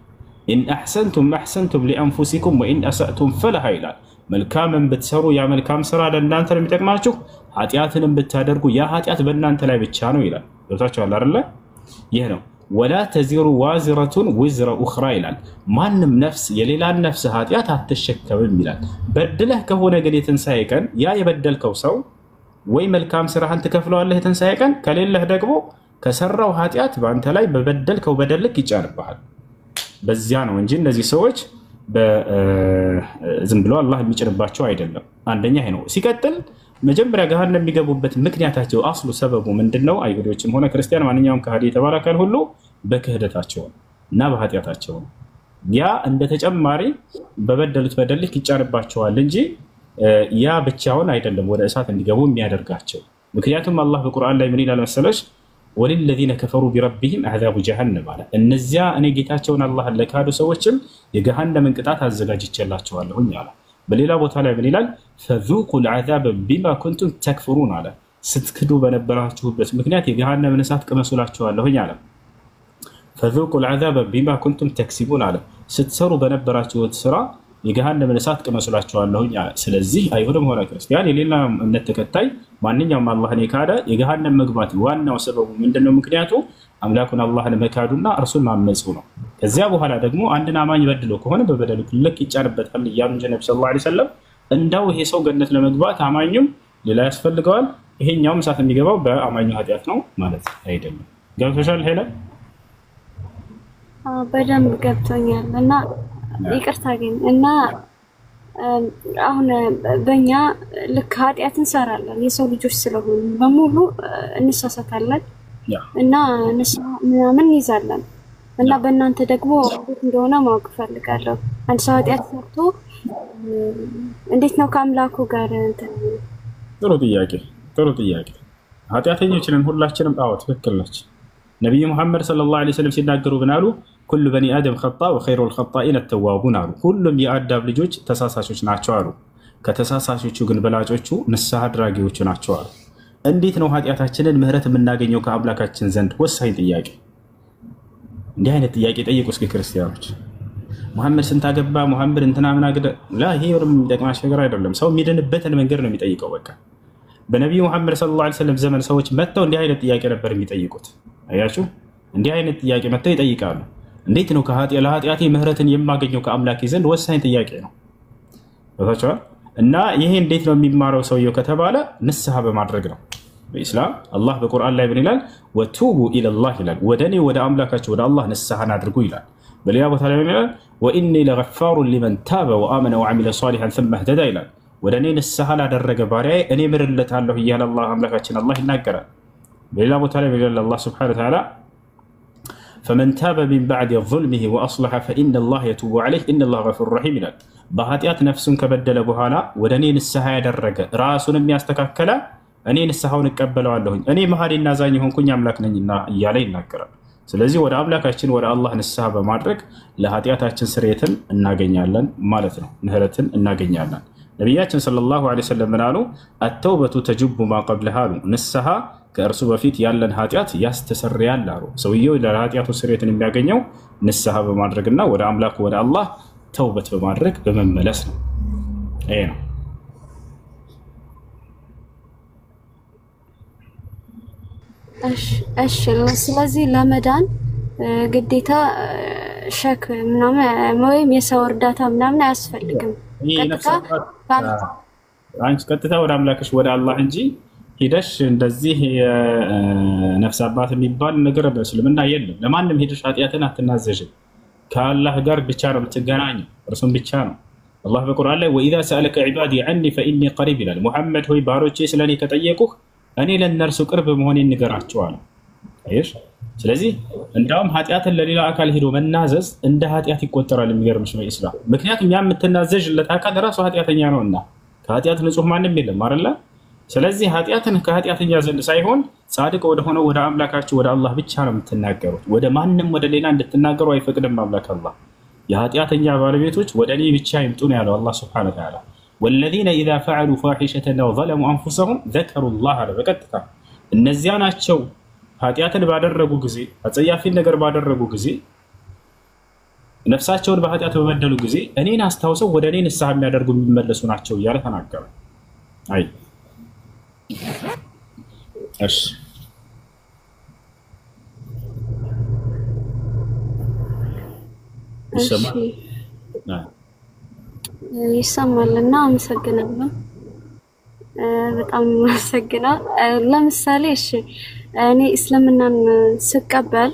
ኢን አሕሰንቱም አሕሰንቱም ሊአንፉሲኩም ወኢን አሳእቱም ፈለሃ ይላል። መልካምን ብትሰሩ ያ መልካም ስራ ለእናንተ ነው የሚጠቅማችሁ፣ ኃጢአትንም ብታደርጉ ያ ኃጢአት በእናንተ ላይ ብቻ ነው ይላል። ገብታችኋል አይደለ? ይህ ነው ወላ ተዚሩ ዋዚረቱን ውዝረ ኡኽራ ይላል። ማንም ነፍስ የሌላን ነፍስ ኃጢአት አትሸከምም ይላል። በድለህ ከሆነ ግን የትንሣኤ ቀን ያ የበደልከው ሰው ወይ መልካም ስራህን ትከፍለዋለህ የትንሣኤ ቀን፣ ከሌለህ ደግሞ ከሰራው ኃጢአት በአንተ ላይ በበደልከው በደልክ ይጫንብሃል። በዚያ ነው እንጂ እነዚህ ሰዎች ዝም ብሎ አላህ የሚጭንባቸው አይደለም። አንደኛ ይሄ ነው። ሲቀጥል መጀመሪያ ገሃነም የሚገቡበት ምክንያታቸው አስሉ ሰበቡ ምንድነው? አይሁዶችም ሆነ ክርስቲያን ማንኛውም ከሃዲ የተባለ አካል ሁሉ በክህደታቸው እና በኃጢአታቸው ነው። ያ እንደ ተጨማሪ በበደሉት በደልክ ይጫንባቸዋል እንጂ ያ ብቻውን አይደለም ወደ እሳት እንዲገቡ የሚያደርጋቸው። ምክንያቱም አላህ በቁርአን ላይ ምን ይላል መሰለሽ? ወሊለዚነ ከፈሩ ቢረቢሂም አዕዛቡ ጀሃነም አለ። እነዚያ እኔ ጌታቸውን አላህን ለካዱ ሰዎችም የገሃነምን ቅጣት አዘጋጅቼላቸዋለሁኝ አለ። በሌላ ቦታ ላይ ምን ይላል? ፈዙቁል ዐዛበ ቢማ ኩንቱም ተክፍሩን አለ። ስትክዱ በነበራችሁበት ምክንያት የገሃነምን እሳት ቅመሱላችኋለሁኝ አለ። ፈዙቁል ዐዛበ ቢማ ኩንቱም ተክሲቡን አለ። ስትሰሩ በነበራችሁት ስራ የገሃነምን እሳት ቅመሱላችኋለሁኝ አለ። ስለዚህ አይሁድም ሆነ ክርስቲያን የሌላ እምነት ተከታይ ማንኛውም አላህን የካደ የገሃነም መግባት ዋናው ሰበቡ ምንድነው? ምክንያቱ አምላኩን አላህን መካዱና እርሱን ማመፁ ነው። ከዚያ በኋላ ደግሞ አንድን አማኝ በድሎ ከሆነ በበደሉ ልክ ይጫንበታል እያሉ እንጂ ነብዩ ሰለላሁ ዐለይሂ ወሰለም እንዳው ይሄ ሰው ገነት ለመግባት አማኙም ሌላ ያስፈልገዋል፣ ይሄኛውም እሳት የሚገባው በአማኙ ኃጢአት ነው ማለት አይደለም። ገብቶሻል ሄለ? በደንብ ገብቶኛል። እና ይቅርታ ግን እና አሁን በእኛ ልክ ኃጢአት እንሰራለን የሰው ልጆች ስለሆኑ በሙሉ እንሳሳታለን እና ምናምን ይዛለን እና በእናንተ ደግሞ እንዴት እንደሆነ ማወቅ ፈልጋለሁ። አንድ ሰው ኃጢአት ሰርቶ እንዴት ነው ከአምላኩ ጋር እንትን? ጥሩ ጥያቄ። ኃጢአተኞችን ሁላችንም አዎ ትክክል ነች። ነብዩ መሐመድ ሰለላሁ ዐለይሂ ወሰለም ሲናገሩ ምን አሉ? ኩሉ በኒ አደም ኸጣ ወኸይሩል ኸጣኢነ ተዋቡን አሉ። ሁሉም የአዳም ልጆች ተሳሳሾች ናቸው አሉ። ከተሳሳሾቹ ግን በላጮቹ ንስሐ አድራጊዎቹ ናቸው አሉ። እንዴት ነው ኃጢአታችንን ምህረት የምናገኘው ከአምላካችን ዘንድ? ወሳኝ ጥያቄ። እንዲህ አይነት ጥያቄ ጠይቁ እስኪ ክርስቲያኖች። መሐመድ ስንት አገባ? መሐመድ እንትና ምን አገደ? ላ ይሄ የሚጠቅማሽ ነገር አይደለም። ሰው የሚድንበትን መንገድ ነው የሚጠይቀው። በቃ በነቢዩ መሐመድ ሰለላሁ ዐለይሂ ወሰለም ዘመን ሰዎች መጥተው እንዲህ አይነት ጥያቄ ነበር የሚጠይቁት። አያችሁ፣ እንዲህ አይነት ጥያቄ መጥተው ይጠይቃሉ። እንዴት ነው ለኃጢአቴ ምህረትን የማገኘው ከአምላኬ ዘንድ? ወሳኝ ጥያቄ ነው። ታውቃላችሁ። እና ይሄ እንዴት ነው የሚማረው ሰውየው ከተባለ ንስሐ በማድረግ ነው። በኢስላም አላህ በቁርአን ላይ ምን ይላል? ወቱቡ ኢለላህ ይላል። ወደኔ ወደ አምላካችሁ ወደ አላህ ንስሐን አድርጉ ይላል። በሌላ ቦታ ላይ ምን ይላል? ወኢኒ ለገፋሩን ሊመን ታበ ወአመነ ወዐሚለ ሷሊሐን ثم اهتدى ይላል። ወደኔ ንስሐ ላደረገ ባሪያዬ እኔ ምርለታለሁ እያለ አላህ አምላካችን አላህ ይናገራል። በሌላ ቦታ ላይ ምን ይላል? አላህ ሱብሓነሁ ወተዓላ فمن تاب من بعد ظلمه واصلح فان الله يتوب عليه ان الله غفور رحيم ይላል። በኃጢአት ነፍሱን ከበደለ በኋላ ወደኔ ንስሐ ያደረገ ራሱን የሚያስተካከለ እኔ ንስሐውን እቀበለዋለሁኝ እኔ መሐሪና አዛኝ ሆንኩኝ አምላክ ነኝና እያለ ይናገራል። ስለዚህ ወደ አምላካችን ወደ አላህ ንስሐ በማድረግ ለኃጢአታችን ስርየትን እናገኛለን ማለት ነው፣ ምህረትን እናገኛለን። ነቢያችን ሰለላሁ ዐለይሂ ወሰለም ምን አሉ? አተውበቱ ተጅቡ ማ ቀብለሃ አሉ። ንስሐ ከእርሱ በፊት ያለን ኃጢአት ያስተሰርያል አሉ። ሰውየው ለኃጢአቱ ስርየትን የሚያገኘው ንስሐ በማድረግና ወደ አምላኩ ወደ አላህ ተውበት በማድረግ በመመለስ ነው። ይሄ ነው። እሺ ስለዚህ ለመዳን ግዴታ ሸክ ምናምን ወይም የሰው እርዳታ ምናምን አያስፈልግም። አንቺ ቀጥታ ወደ አምላክሽ ወደ አላህ እንጂ ሄደሽ እንደዚህ የነፍስ አባት የሚባል ነገር በእስልምና የለም። ለማንም ሄደሽ ኃጢአትን አትናዘዥም። ከአላህ ጋር ብቻ ነው የምትገናኘው፣ እርሱም ብቻ ነው። አላህ በቁርአን ላይ ወኢዛ ሰአለከ ዒባዲ ዐኒ ፈኢኒ ቀሪብ ይላል። ሙሐመድ ሆይ ባሮቼ ስለኔ ከጠየቁህ እኔ ለእነርሱ ቅርብ መሆኔን ንገራቸው አለ። አይሽ ስለዚህ እንዳውም ኃጢአትን ለሌላ አካል ሄዶ መናዘዝ እንደ ኃጢአት ይቆጠራል። የሚገርምሽ ነው ኢስላም። ምክንያቱም ያ የምትናዘዥለት አካል ራሱ ኃጢአተኛ ነውና ከኃጢአት ንጹህ ማንም የለም አይደለ? ስለዚህ ኃጢአትን ከኃጢአተኛ ዘንድ ሳይሆን ጻድቅ ወደ ሆነው ወደ አምላካችሁ ወደ አላህ ብቻ ነው የምትናገሩት። ወደ ማንም ወደ ሌላ እንድትናገሩ አይፈቅድም አምላክ አላህ። የኃጢአተኛ ባለቤቶች ወደ እኔ ብቻ ይምጡ ነው ያለው አላህ ሱብሓነሁ ወተዓላ። ወለዚነ ኢዛ ፈዐሉ ፋሒሸተን አው ዘለሙ አንፉሰሁም ዘከሩላህ አለ። በቀጥታ እነዚያ ናቸው ኃጢአትን ባደረጉ ጊዜ፣ አጸያፊን ነገር ባደረጉ ጊዜ፣ ነፍሳቸውን በኃጢአት በበደሉ ጊዜ እኔን አስታውሰው ወደ እኔ ንስሐ የሚያደርጉ የሚመለሱ ናቸው እያለ ተናገረ። አይ እሺ ይሰማልና አመሰግናለሁ። በጣም አመሰግናለሁ። ለምሳሌ እሺ እኔ እስልምናን ስቀበል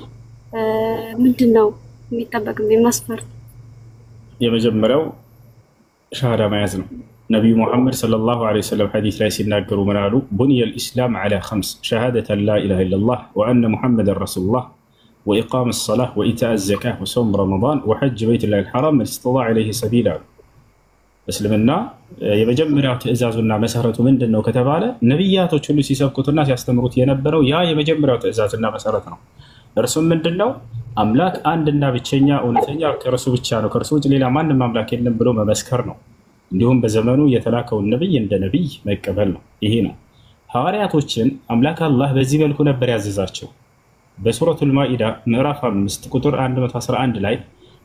ምንድነው የሚጠበቅብኝ መስፈርት? የመጀመሪያው ሻሃዳ መያዝ ነው። ነቢዩ ሙሐመድ ሰለላሁ ዐለይሂ ወሰለም ሐዲስ ላይ ሲናገሩ ምን አሉ? ቡንየል ኢስላም ዐላ ኸምስ ሸሃደተን ላ ኢላሃ ኢለላህ ወአነ ሙሐመደን ረሱሉላህ ወኢቃም ሰላህ ወኢታእ ዘካህ ወሰውም ረመዳን ወሐጅ በይቲላሂል ሐራም መን ኢስተጣዐ ኢለይሂ ሰቢላ። እስልምና የመጀመሪያው ትእዛዙና መሰረቱ ምንድን ነው ከተባለ ነቢያቶች ሁሉ ሲሰብኩትና ሲያስተምሩት የነበረው ያ የመጀመሪያው ትእዛዝና መሰረት ነው። እርሱም ምንድን ነው? አምላክ አንድና ብቸኛ እውነተኛ ከእርሱ ብቻ ነው፣ ከእርሱ ውጭ ሌላ ማንም አምላክ የለም ብሎ መመስከር ነው። እንዲሁም በዘመኑ የተላከውን ነቢይ እንደ ነቢይ መቀበል ነው። ይሄ ነው። ሐዋርያቶችን አምላክ አላህ በዚህ መልኩ ነበር ያዘዛቸው። በሱረቱል ማኢዳ ምዕራፍ 5 ቁጥር 111 ላይ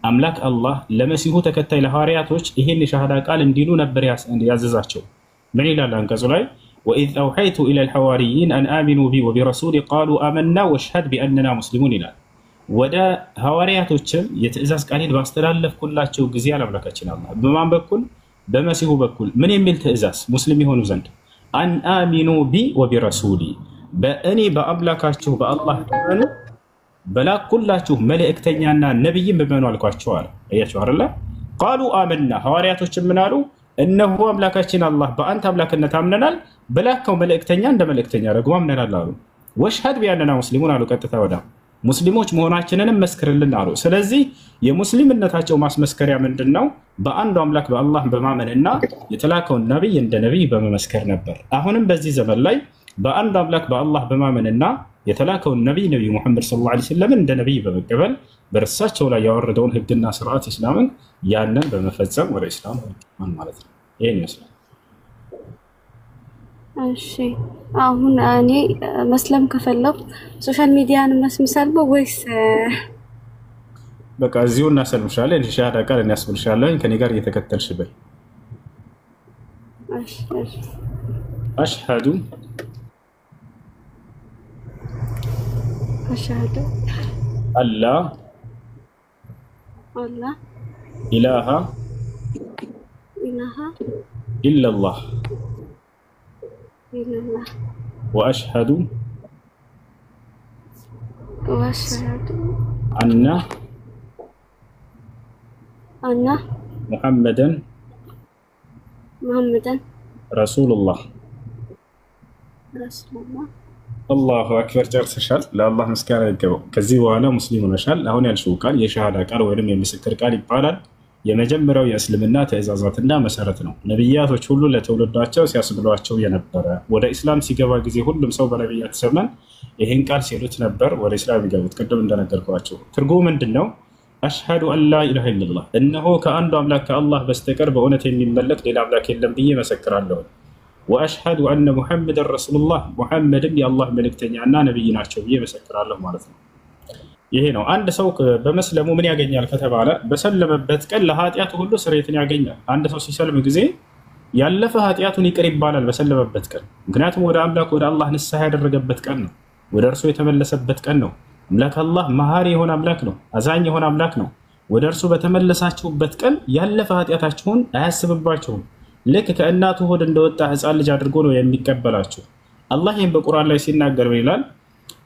አምላክ አላህ ለመሲሁ ተከታይ ለሐዋርያቶች ይሄን የሻሃዳ ቃል እንዲሉ ነበር ያዘዛቸው። ምን ይላል አንቀጹ ላይ? ወኢዝ አውሐይቱ ኢለል ሐዋርይን አን አሚኑ ቢ ወቢረሱሊ ቃሉ አመና ወሽሀድ ቢአንና ሙስሊሙን ይላል። ወደ ሐዋርያቶችም የትእዛዝ ቃሌን ባስተላለፍኩላቸው ጊዜ አለ አምላካችን አላህ። በማን በኩል? በመሲሁ በኩል። ምን የሚል ትእዛዝ? ሙስሊም የሆኑ ዘንድ አን አሚኑ ቢ ወቢረሱሊ፣ በእኔ በአምላካችሁ በአላህ እመኑ፣ በላኩላችሁ መልእክተኛና ነብይም እመኑ አልኳቸው አለ። አያችሁ አይደለ? ቃሉ አመና፣ ሐዋርያቶችም ምን አሉ? እነሆ አምላካችን አላህ በአንተ አምላክነት አምነናል፣ በላከው መልእክተኛ እንደ መልእክተኛ ደግሞ አምነናል አሉ። ወሽሀድ ቢአንና ሙስሊሙን አሉ። ቀጥታ ወዳ ሙስሊሞች መሆናችንንም መስክርልን አሉ። ስለዚህ የሙስሊምነታቸው ማስመስከሪያ ምንድን ነው? በአንዱ አምላክ በአላህ በማመንና የተላከውን ነቢይ እንደ ነቢይ በመመስከር ነበር። አሁንም በዚህ ዘመን ላይ በአንዱ አምላክ በአላህ በማመንና የተላከውን ነቢይ ነቢዩ ሙሐመድ ሰለላሁ ዐለይሂ ወሰለም እንደ ነቢይ በመቀበል በእርሳቸው ላይ ያወረደውን ህግና ስርዓት ኢስላምን ያንን በመፈጸም ወደ ኢስላም ማለት ነው። ይሄን ይመስላል። እሺ አሁን እኔ መስለም ከፈለኩ ሶሻል ሚዲያን መስምሰልበው ወይስ በቃ እዚሁ እናሰልምሻለን? ሻሃዳ ቃል እናስብልሻለን። ከኔ ጋር እየተከተልሽ በይ። አሽሀዱ አላ ኢላሃ ኢለላህ ወአሽሀዱ አነ ሙሐመደን ረሱሉላህ። አላሁ አክበር። ጨርሰሻል። ለአላህ ምስጋና ይገባው። ከዚህ በኋላ ሙስሊም ሆነሻል። አሁን ያልሽው ቃል የሻሃዳ ቃል ወይም የምስክር ቃል ይባላል። የመጀመሪያው የእስልምና ትእዛዛትና መሰረት ነው። ነቢያቶች ሁሉ ለትውልዳቸው ሲያስብሏቸው የነበረ ወደ ኢስላም ሲገባ ጊዜ ሁሉም ሰው በነቢያት ዘመን ይህን ቃል ሲሉት ነበር ወደ ኢስላም ይገቡት። ቅድም እንደነገርኳቸው ትርጉሙ ምንድን ነው? አሽሀዱ አን ላ ኢላሃ ኢለላህ፣ እነሆ ከአንዱ አምላክ ከአላህ በስተቀር በእውነት የሚመለክ ሌላ አምላክ የለም ብዬ መሰክራለሁ። ወአሽሀዱ አነ ሙሐመደን ረሱሉላህ፣ ሙሐመድም የአላህ መልእክተኛና ነቢይ ናቸው ብዬ መሰክራለሁ ማለት ነው። ይሄ ነው። አንድ ሰው በመስለሙ ምን ያገኛል ከተባለ በሰለመበት ቀን ለኃጢአቱ ሁሉ ስርየትን ያገኛል። አንድ ሰው ሲሰልም ጊዜ ያለፈ ኃጢአቱን ይቅር ይባላል በሰለመበት ቀን። ምክንያቱም ወደ አምላክ ወደ አላህ ንስሐ ያደረገበት ቀን ነው። ወደ እርሱ የተመለሰበት ቀን ነው። አምላክ አላህ መሀሪ የሆነ አምላክ ነው። አዛኝ የሆነ አምላክ ነው። ወደ እርሱ በተመለሳችሁበት ቀን ያለፈ ኃጢአታችሁን አያስብባችሁም። ልክ ከእናቱ ሆድ እንደወጣ ሕፃን ልጅ አድርጎ ነው የሚቀበላችሁ። አላህ ይህም በቁርአን ላይ ሲናገር ይላል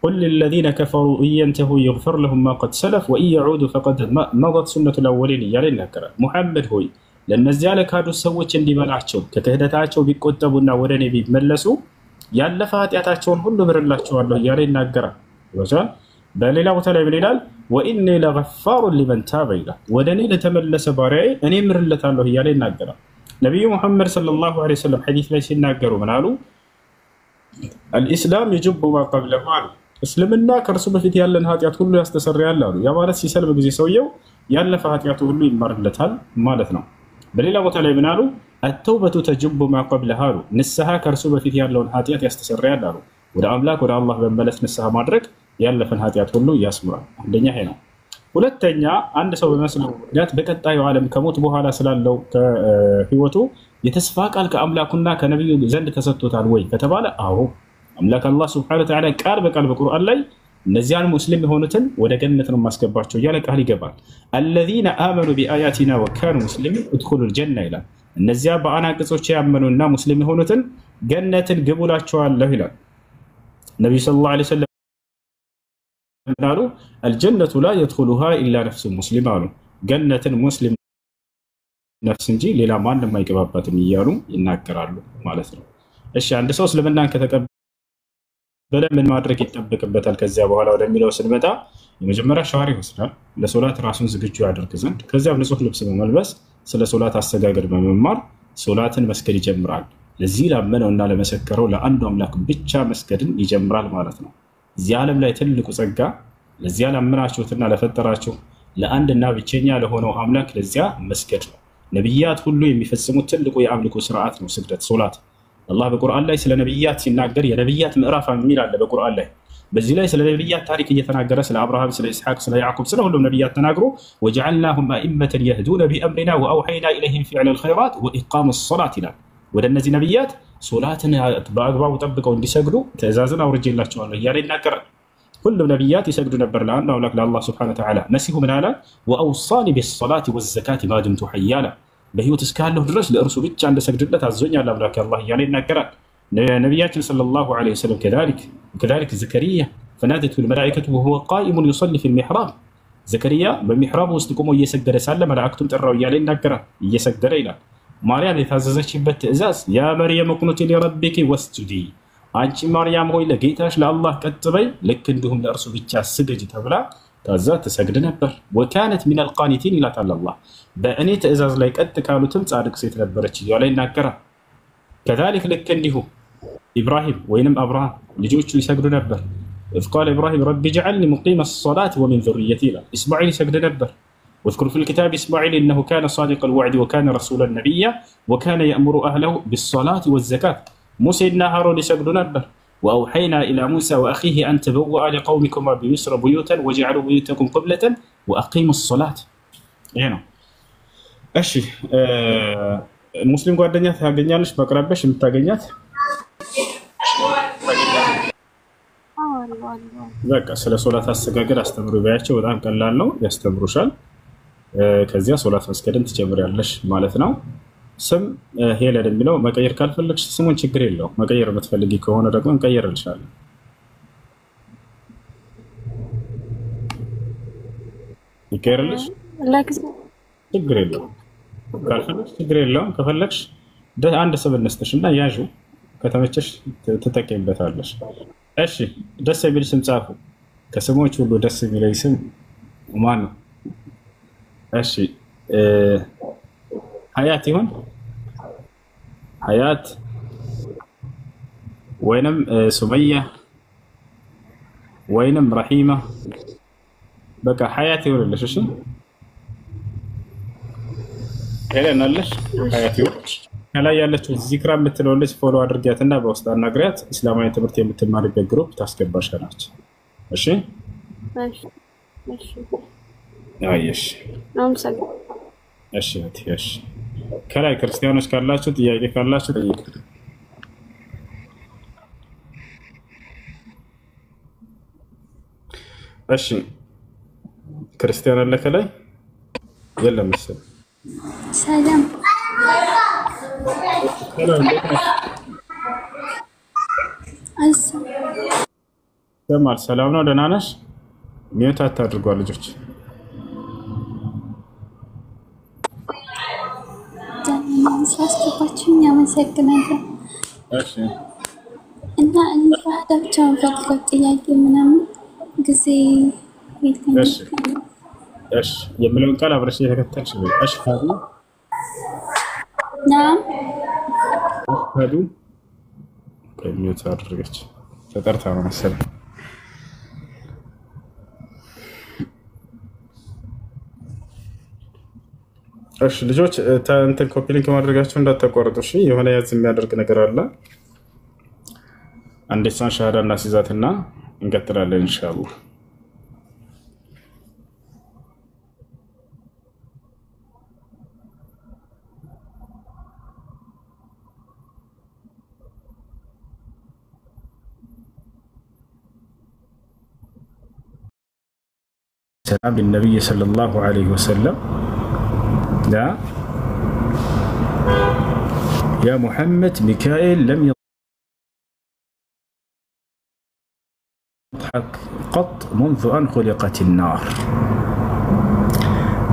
ቁል ለለዚነ ከፈሩ ኢየንተሁ ይግፈር ለሁም ማ ቀድ ሰለፍ ወኢን የዑዱ ፈቀድ መضት ሱነቱል አወሊን እያለ ይናገራል። ሙሐመድ ሆይ ለእነዚያ ለካዱት ሰዎች እንዲበላቸው ከክህደታቸው ቢቆጠቡና ወደ እኔ ቢመለሱ ያለፈ ኃጢአታቸውን ሁሉ ምርላቸዋለሁ እያለ ይናገራል። በሌላ ቦታ ላይ ምን ይላል? ወኢኒ ለገፋሩን ሊመን ታበ ይላል። ወደ እኔ ለተመለሰ ባሪያዬ እኔ ምርለታለሁ እያለ ይናገራል። ነቢዩ ሙሐመድ ሰለላሁ ዐለይሂ ወሰለም ሐዲስ ላይ ሲናገሩ ምን አሉ? አልኢስላም የጅቡ ማ ቀብለሁ አሉ። እስልምና ከእርሱ በፊት ያለን ኃጢአት ሁሉ ያስተሰርያል አሉ። ያ ማለት ሲሰልም ጊዜ ሰውየው ያለፈ ኃጢአቱ ሁሉ ይማርለታል ማለት ነው። በሌላ ቦታ ላይ ምን አሉ? አተውበቱ ተጅቡ ማ ቀብለሃ አሉ። ንስሐ ከእርሱ በፊት ያለውን ኃጢአት ያስተሰርያል አሉ። ወደ አምላክ ወደ አላህ በመመለስ ንስሐ ማድረግ ያለፈን ኃጢአት ሁሉ ያስምራል። አንደኛ ይሄ ነው። ሁለተኛ አንድ ሰው በመስለው ምክንያት በቀጣዩ ዓለም ከሞት በኋላ ስላለው ከህይወቱ የተስፋ ቃል ከአምላኩና ከነቢዩ ዘንድ ተሰጥቶታል ወይ ከተባለ አዎ። አምላክ አላህ ሱብሓነሁ ወተዓላ ቃል በቃል በቁርአን ላይ እነዚያን ሙስሊም የሆኑትን ወደ ገነት ነው የማስገባቸው እያለ ቃል ይገባል። አለዚነ አመኑ ቢአያቲና ወካኑ ሙስሊሚን ኡድኹሉል ጀና ይላል። እነዚያ በአናቅጾች ያመኑና ሙስሊም የሆኑትን ገነትን ግቡላቸዋለሁ ይላል። ነቢዩ ሰለላሁ ዐለይሂ ወሰለም አሉ አልጀነቱ ላ የድኹሉሃ ኢላ ነፍሱ ሙስሊም አሉ። ገነትን ሙስሊም ነፍስ እንጂ ሌላ ማንም አይገባባትም እያሉ ይናገራሉ ማለት ነው። እሺ አንድ ሰው እስልምናን ከተቀበለ ምን ማድረግ ይጠበቅበታል? ከዚያ በኋላ ወደሚለው ስንመጣ የመጀመሪያ ሻወር ይወስዳል፣ ለሶላት ራሱን ዝግጁ ያደርግ ዘንድ። ከዚያም ንጹህ ልብስ በመልበስ ስለ ሶላት አሰጋገድ በመማር ሶላትን መስገድ ይጀምራል። ለዚህ ላመነውና ለመሰከረው ለአንዱ አምላክ ብቻ መስገድን ይጀምራል ማለት ነው። እዚህ ዓለም ላይ ትልቁ ጸጋ ለዚያ ላመናችሁትና ለፈጠራችሁ ለአንድና ብቸኛ ለሆነው አምላክ ለዚያ መስገድ ነው። ነቢያት ሁሉ የሚፈጽሙት ትልቁ የአምልኮ ስርዓት ነው ስግደት፣ ሶላት። አላህ በቁርአን ላይ ስለ ነቢያት ሲናገር የነቢያት ምዕራፍ የሚል አለ በቁርአን ላይ። በዚህ ላይ ስለ ነቢያት ታሪክ እየተናገረ ስለ አብርሃም፣ ስለ ኢስሐቅ፣ ስለ ያዕቁብ፣ ስለ ሁሉም ነቢያት ተናግሮ ወጀዐልናሁም አኢመተን የህዱነ ቢአምሪና ወአውሐይና ኢለይሂም ፊዕለል ኸይራት ወኢቃመ ሶላት ይላል። ወደ እነዚህ ነቢያት ሶላትን በአግባቡ ጠብቀው እንዲሰግዱ ትእዛዝን አውርጄላቸዋለሁ እያለ ይናገራል። ሁሉም ነቢያት ይሰግዱ ነበር ለአንድ አምላክ ለአላህ ሱብሓነሁ ወተዓላ። መሲሁ ምን አለ? ወአውሳኒ ቢሶላቲ ወዘካቲ ማ ዱምቱ ሐያ፣ በህይወት እስካለሁ ድረስ ለእርሱ ብቻ እንደሰግድለት አዞኛል አምላክ አላህ እያለ ይናገራል። ነቢያችን ሰለላሁ ዐለይሂ ወሰለም ከዛሊክ ዘከሪያ ፈናደቱ ልመላኢከቱ ወሁወ ቃኢሙን ዩሰሊ ፊል ሚሕራብ፣ ዘከሪያ በሚሕራብ ውስጥ ቆሞ እየሰገደ ሳለ መላእክቱን ጠራው እያለ ይናገራል። እየሰገደ ይላል። ማርያም የታዘዘችበት ትእዛዝ ያ መርየም ቁኑቲ ሊረቢኪ ወስጁዲ፣ አንቺ ማርያም ሆይ ለጌታሽ ለአላህ ቀጥ በይ፣ ልክ እንዲሁም ለእርሱ ብቻ ስገጅ ተብላ ታዛ ትሰግድ ነበር። ወካነት ሚነል ቃኒቲን ይላታል አላህ። በእኔ ትእዛዝ ላይ ቀጥ ካሉትም ጻድቅ ሴት ነበረች እያለ ይናገራል። ከዛሊክ ልክ እንዲሁ ኢብራሂም ወይንም አብርሃም ልጆቹ ይሰግዱ ነበር። ኢዝ ቃለ ኢብራሂም ረቢ ጀዐልኒ ሙቂመ ሶላት ወሚን ዙርየቲ ይላል። ኢስማዒል ይሰግድ ነበር። واذكر في الكتاب إسماعيل إنه كان صادق الوعد وكان رسولا نبيا وكان يأمر أهله بالصلاة والزكاة. موسى هارون يسجدون نبر. وأوحينا إلى موسى وأخيه أن تبوأ لقومكما بمصر بيوتا وجعلوا بيوتكم قبلة وأقيموا الصلاة. يعني أشي المسلم ጓደኛት ታገኛለሽ በቅራበሽ የምታገኛት በቃ ስለ ሶላት አሰጋገድ አስተምሩ ባያቸው በጣም ቀላል ነው፣ ያስተምሩሻል። ከዚያ ሶላት መስገድን ትጀምሪያለሽ ማለት ነው። ስም ሄለን የሚለው መቀየር ካልፈለግሽ ስሙን ችግር የለው። መቀየር የምትፈልጊ ከሆነ ደግሞ እንቀይርልሻለን። ይቀየርልሽ ችግር የለው። ካልፈለግሽ ችግር የለውም። ከፈለግሽ አንድ ስም እንስጥሽ እና ያዡ፣ ከተመቸሽ ትጠቀሚበታለሽ። እሺ ደስ የሚል ስም ጻፉ። ከስሞች ሁሉ ደስ የሚለኝ ስም ማን ነው? እሺ ሀያት ይሁን፣ ሀያት ወይንም ሱመያ ወይንም ረሂማ። በቃ ሀያት ይሁንልሽ። እሺ ሄለን አለሽ? ሀያት ይሁን። ከላይ ያለችው ዚክራ የምትለው ልጅ ፎሎ አድርጊያትና በውስጥ አናግሪያት። እስላማዊ ትምህርት የምትማርበት ግሩፕ ታስገባሻለች። እሺ አየሽ? እሺ እሺ። ከላይ ክርስቲያኖች ካላችሁ ጥያቄ ካላችሁ ጠይቁ። እሺ ክርስቲያን አለ ከላይ? የለም መሰለኝ። ሰላም ሰማል ሰላም ነው። ደህና ነሽ? ሚዩት አታድርጓ ልጆች። ሳስተፋችሁኝ አመሰግናለሁ። እሺ እና እኔ ባህዳቸውን ፈልገው ጥያቄ ምናምን ጊዜ እሺ እሺ የምለውን ቃል አብረሽ እየተከተልሽ ነው። አሽሃዱ ናም አሽሃዱ ሚዩት አድርገች ተጠርታ ነው መሰለኝ። እሺ ልጆች እንትን ኮፒ ሊንክ ማድረጋቸው እንዳታቋርጡ እሺ። የሆነ ያዝ የሚያደርግ ነገር አለ። አንዴ እሷን ሻሃዳ እናስይዛትና እንቀጥላለን ኢንሻአላህ። ሰላም ለነብይ ሰለላሁ ዐለይሂ ወሰለም يا محمد ميكائيل لم يضحك قط منذ أن خلقت النار.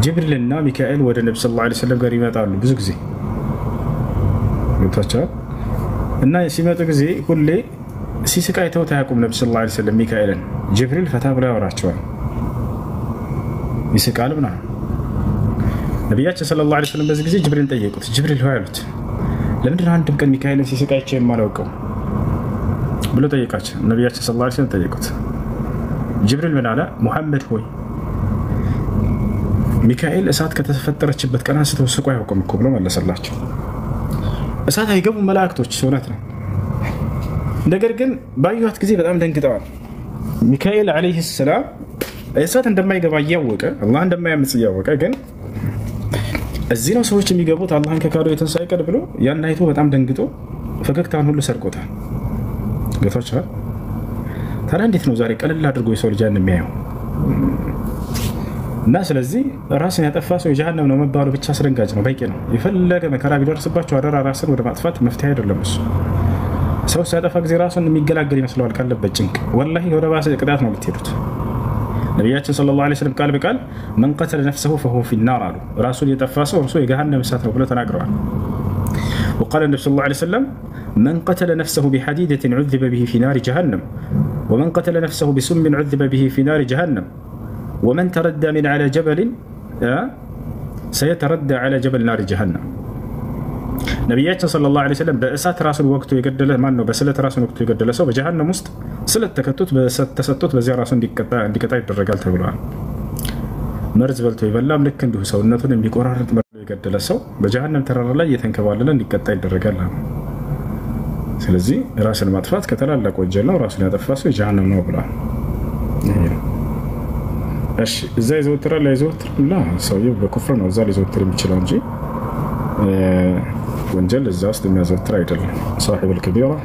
جبريل لنا ميكائيل ود النبي صلى الله عليه وسلم قال يمطالو ብዙ ጊዜ ይታቻል እና ሲመጡ ጊዜ ሁሌ ሲስቃይተው ታያቁም ነብዩ ሰለላሁ ዐለይሂ ወሰለም ሚካኤልን ጅብሪል ፈታ ብሎ ያወራቸዋል ይስቃል ብና ነብያችን ሰለላሁ ዐለይሂ ወሰለም በዚህ ጊዜ ጅብሪልን ጠየቁት። ጅብሪል ሆይ አሉት ለምንድን ነው አንድም ቀን ሚካኤልን ሲስቃይቸው የማላውቀው ብሎ ጠየቃቸው። ነብያችን ሰለላሁ ዐለይሂ ወሰለም ጠየቁት። ጅብሪል ምን አለ? ሙሐመድ ሆይ ሚካኤል እሳት ከተፈጠረችበት ቀን አንስቶ ስቆ አያውቅም እኮ ብሎ መለሰላቸው። እሳት አይገቡም መላእክቶች እውነት ነው። ነገር ግን ባዩት ጊዜ በጣም ደንግጠዋል። ሚካኤል አለይሂ ሰላም እሳት እንደማይገባ እያወቀ አላህ እንደማያምጽ እያወቀ ግን እዚህ ነው ሰዎች የሚገቡት አላህን ከካዱ የተንሳይ ቀድ ብሎ ያን አይቶ በጣም ደንግጦ ፈገግታውን ሁሉ ሰርቆታል። ገታችኋል። ታዲያ እንዴት ነው ዛሬ ቀለል አድርጎ የሰው ልጅ የሚያየው? እና ስለዚህ ራስን ያጠፋ ሰው የጀሃነም ነው መባሉ ብቻ አስደንጋጭ ነው፣ በቂ ነው። የፈለገ መከራ ቢደርስባቸው አደራ ራስን ወደ ማጥፋት መፍትሄ አይደለም እሱ። ሰው ሲያጠፋ ጊዜ ራሱን የሚገላገል ይመስለዋል ካለበት ጭንቅ። ወላሂ ወደ ባሰ ቅጣት ነው የምትሄዱት። ነቢያችን ሰለላሁ ዐለይሂ ወሰለም ቃል በቃል መን ቀተለ ነፍሰሁ ፈሁወ ፊናር አሉ። ራሱን የጠፋ ሰው እርሱ የገሃነም እሳት ነው ብለው ተናግረዋል። وقال النبي صلى الله عليه وسلم من قتل نفسه بحديدة عذب به في نار جهنم ومن قتل نفسه بسم عذب به في نار جهنم ومن تردى من على جبل سيتردى على جبل نار جهنم. ነቢያችን ሰለላሁ ዐለይሂ ወሰለም በእሳት ራሱን ወቅቱ የገደለ ማን ነው? በስለት ራሱን ወቅቱ የገደለ ሰው በጀሃነም ውስጥ ስለት ተከቱት በእሳት ተሰጥቶት በዚያ ራሱን እንዲቀጣ ይደረጋል ተብሏል። መርዝ በልቶ ይበላም ልክ እንዲሁ ሰውነቱን የሚቆራርጥ መርዝ የገደለ ሰው በጀሃነም ተራራ ላይ እየተንከባለለ እንዲቀጣ ይደረጋል። ስለዚህ ራስን ማጥፋት ከተላላቅ ወንጀል ነው። ራሱን ያጠፋ ሰው የጀሃነም ነው ብሏል። እሺ እዛ ይዘወትራል አይዘወትርም? ላ ሰውየው በኩፍር ነው እዛ ሊዘወትር የሚችለው እንጂ ወንጀል እዛ ውስጥ የሚያዘወትር አይደለም። صاحب الكبيرة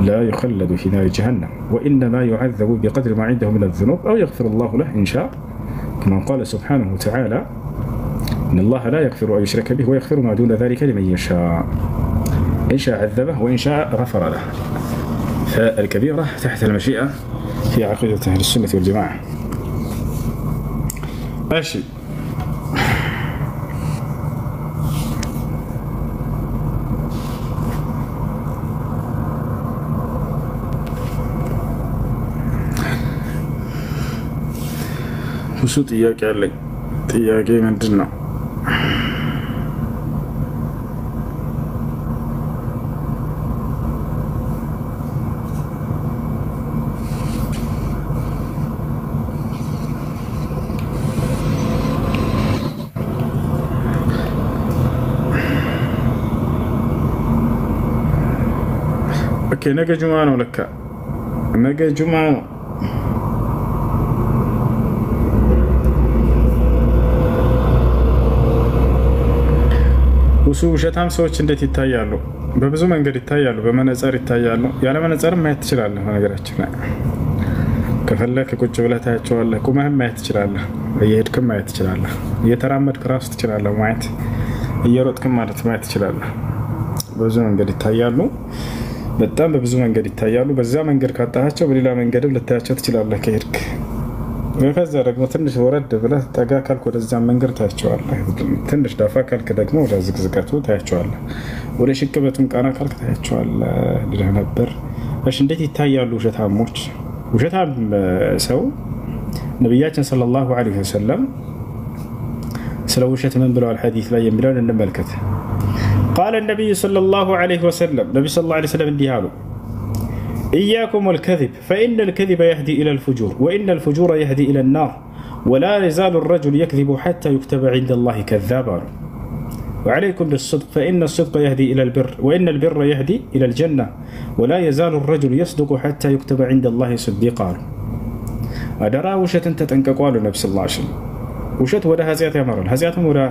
لا يخلد في نار جهنم وإنما يعذب بقدر ما عنده من الذنوب أو يغفر الله له إن شاء، كما قال سبحانه وتعالى إن الله لا يغفر أن يشرك به ويغفر ما دون ذلك لمن يشاء، إن شاء عذبه وإن شاء غفر له. فالكبيرة تحت المشيئة في عقيدة أهل السنة والجماعة. ماشي. ብዙ ጥያቄ አለኝ። ጥያቄ ምንድን ነው? ኦኬ ነገ ጁማ ነው። ለካ ነገ ጁማ ነው። ውሸታም ሰዎች እንዴት ይታያሉ? በብዙ መንገድ ይታያሉ። በመነጽር ይታያሉ። ያለ መነጽር ማየት ትችላለህ። ነገራችን ላይ ከፈለክ ቁጭ ብለህ ታያቸዋለህ። ቁመህም ማየት ትችላለህ። እየሄድክም ማየት ትችላለህ። እየተራመድክ ራሱ ትችላለህ ማየት። እየሮጥክም ማለት ማየት ትችላለህ። በብዙ መንገድ ይታያሉ። በጣም በብዙ መንገድ ይታያሉ። በዛ መንገድ ካጣሃቸው በሌላ መንገድም ልታያቸው ትችላለህ ከሄድክ። ከዛ ደግሞ ትንሽ ወረድ ብለህ ጠጋ ካልክ ወደዛ መንገድ ታያቸዋለህ። ትንሽ ዳፋ ካልክ ደግሞ ወደ ዝቅዝቀቱ ታያቸዋለህ። ወደ ሽቅበቱም ቃና ካልክ ታያቸዋለህ ልልህ ነበር። እሺ እንዴት ይታያሉ ውሸታሞች? ውሸታም ሰው ነቢያችን ሰለላሁ ዐለይሂ ወሰለም ስለ ውሸት ምን ብለዋል ሐዲስ ላይ የሚለውን እንመልከት። قال النبي صلى الله عليه وسلم نبي صلى الله عليه وسلم انتهاله إياكم والكذب فإن الكذب يهدي إلى الفجور وإن الفجور يهدي إلى النار ولا يزال الرجل يكذب حتى يكتب عند الله كذابا وعليكم بالصدق فإن الصدق يهدي إلى البر وإن البر يهدي إلى الجنة ولا يزال الرجل يصدق حتى يكتب عند الله صديقا أدرى وشت أنت تنكقوا النبي صلى الله عليه وسلم وشت ولا هزيات يمرل هزياتهم ولا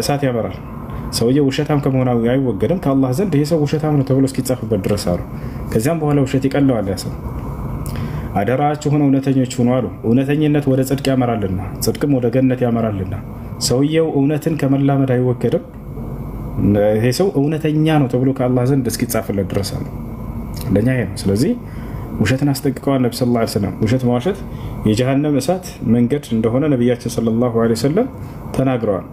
سات يمرل ሰውዬው ውሸታም ከመሆኑ አይወገድም ከአላህ ዘንድ። ይሄ ሰው ውሸታም ነው ተብሎ እስኪጻፍበት ድረስ አሉ። ከዚያም በኋላ ውሸት ይቀለዋል። ያ ሰው አደራችሁ ሆነ እውነተኞች ሁኑ አሉ። እውነተኝነት ወደ ጽድቅ ያመራልና ጽድቅም ወደ ገነት ያመራልና ሰውዬው እውነትን ከመላመድ አይወገድም። ይሄ ሰው እውነተኛ ነው ተብሎ ከአላህ ዘንድ እስኪጻፍለት ድረስ አሉ። ለኛ ይሄ ነው። ስለዚህ ውሸትን አስጠንቅቀዋል ነብዩ ሰለላሁ ዐለይሂ ወሰለም። ውሸት መዋሸት የጀሃነም እሳት መንገድ እንደሆነ ነብያችን ሰለላሁ ዐለይሂ ወሰለም ተናግረዋል።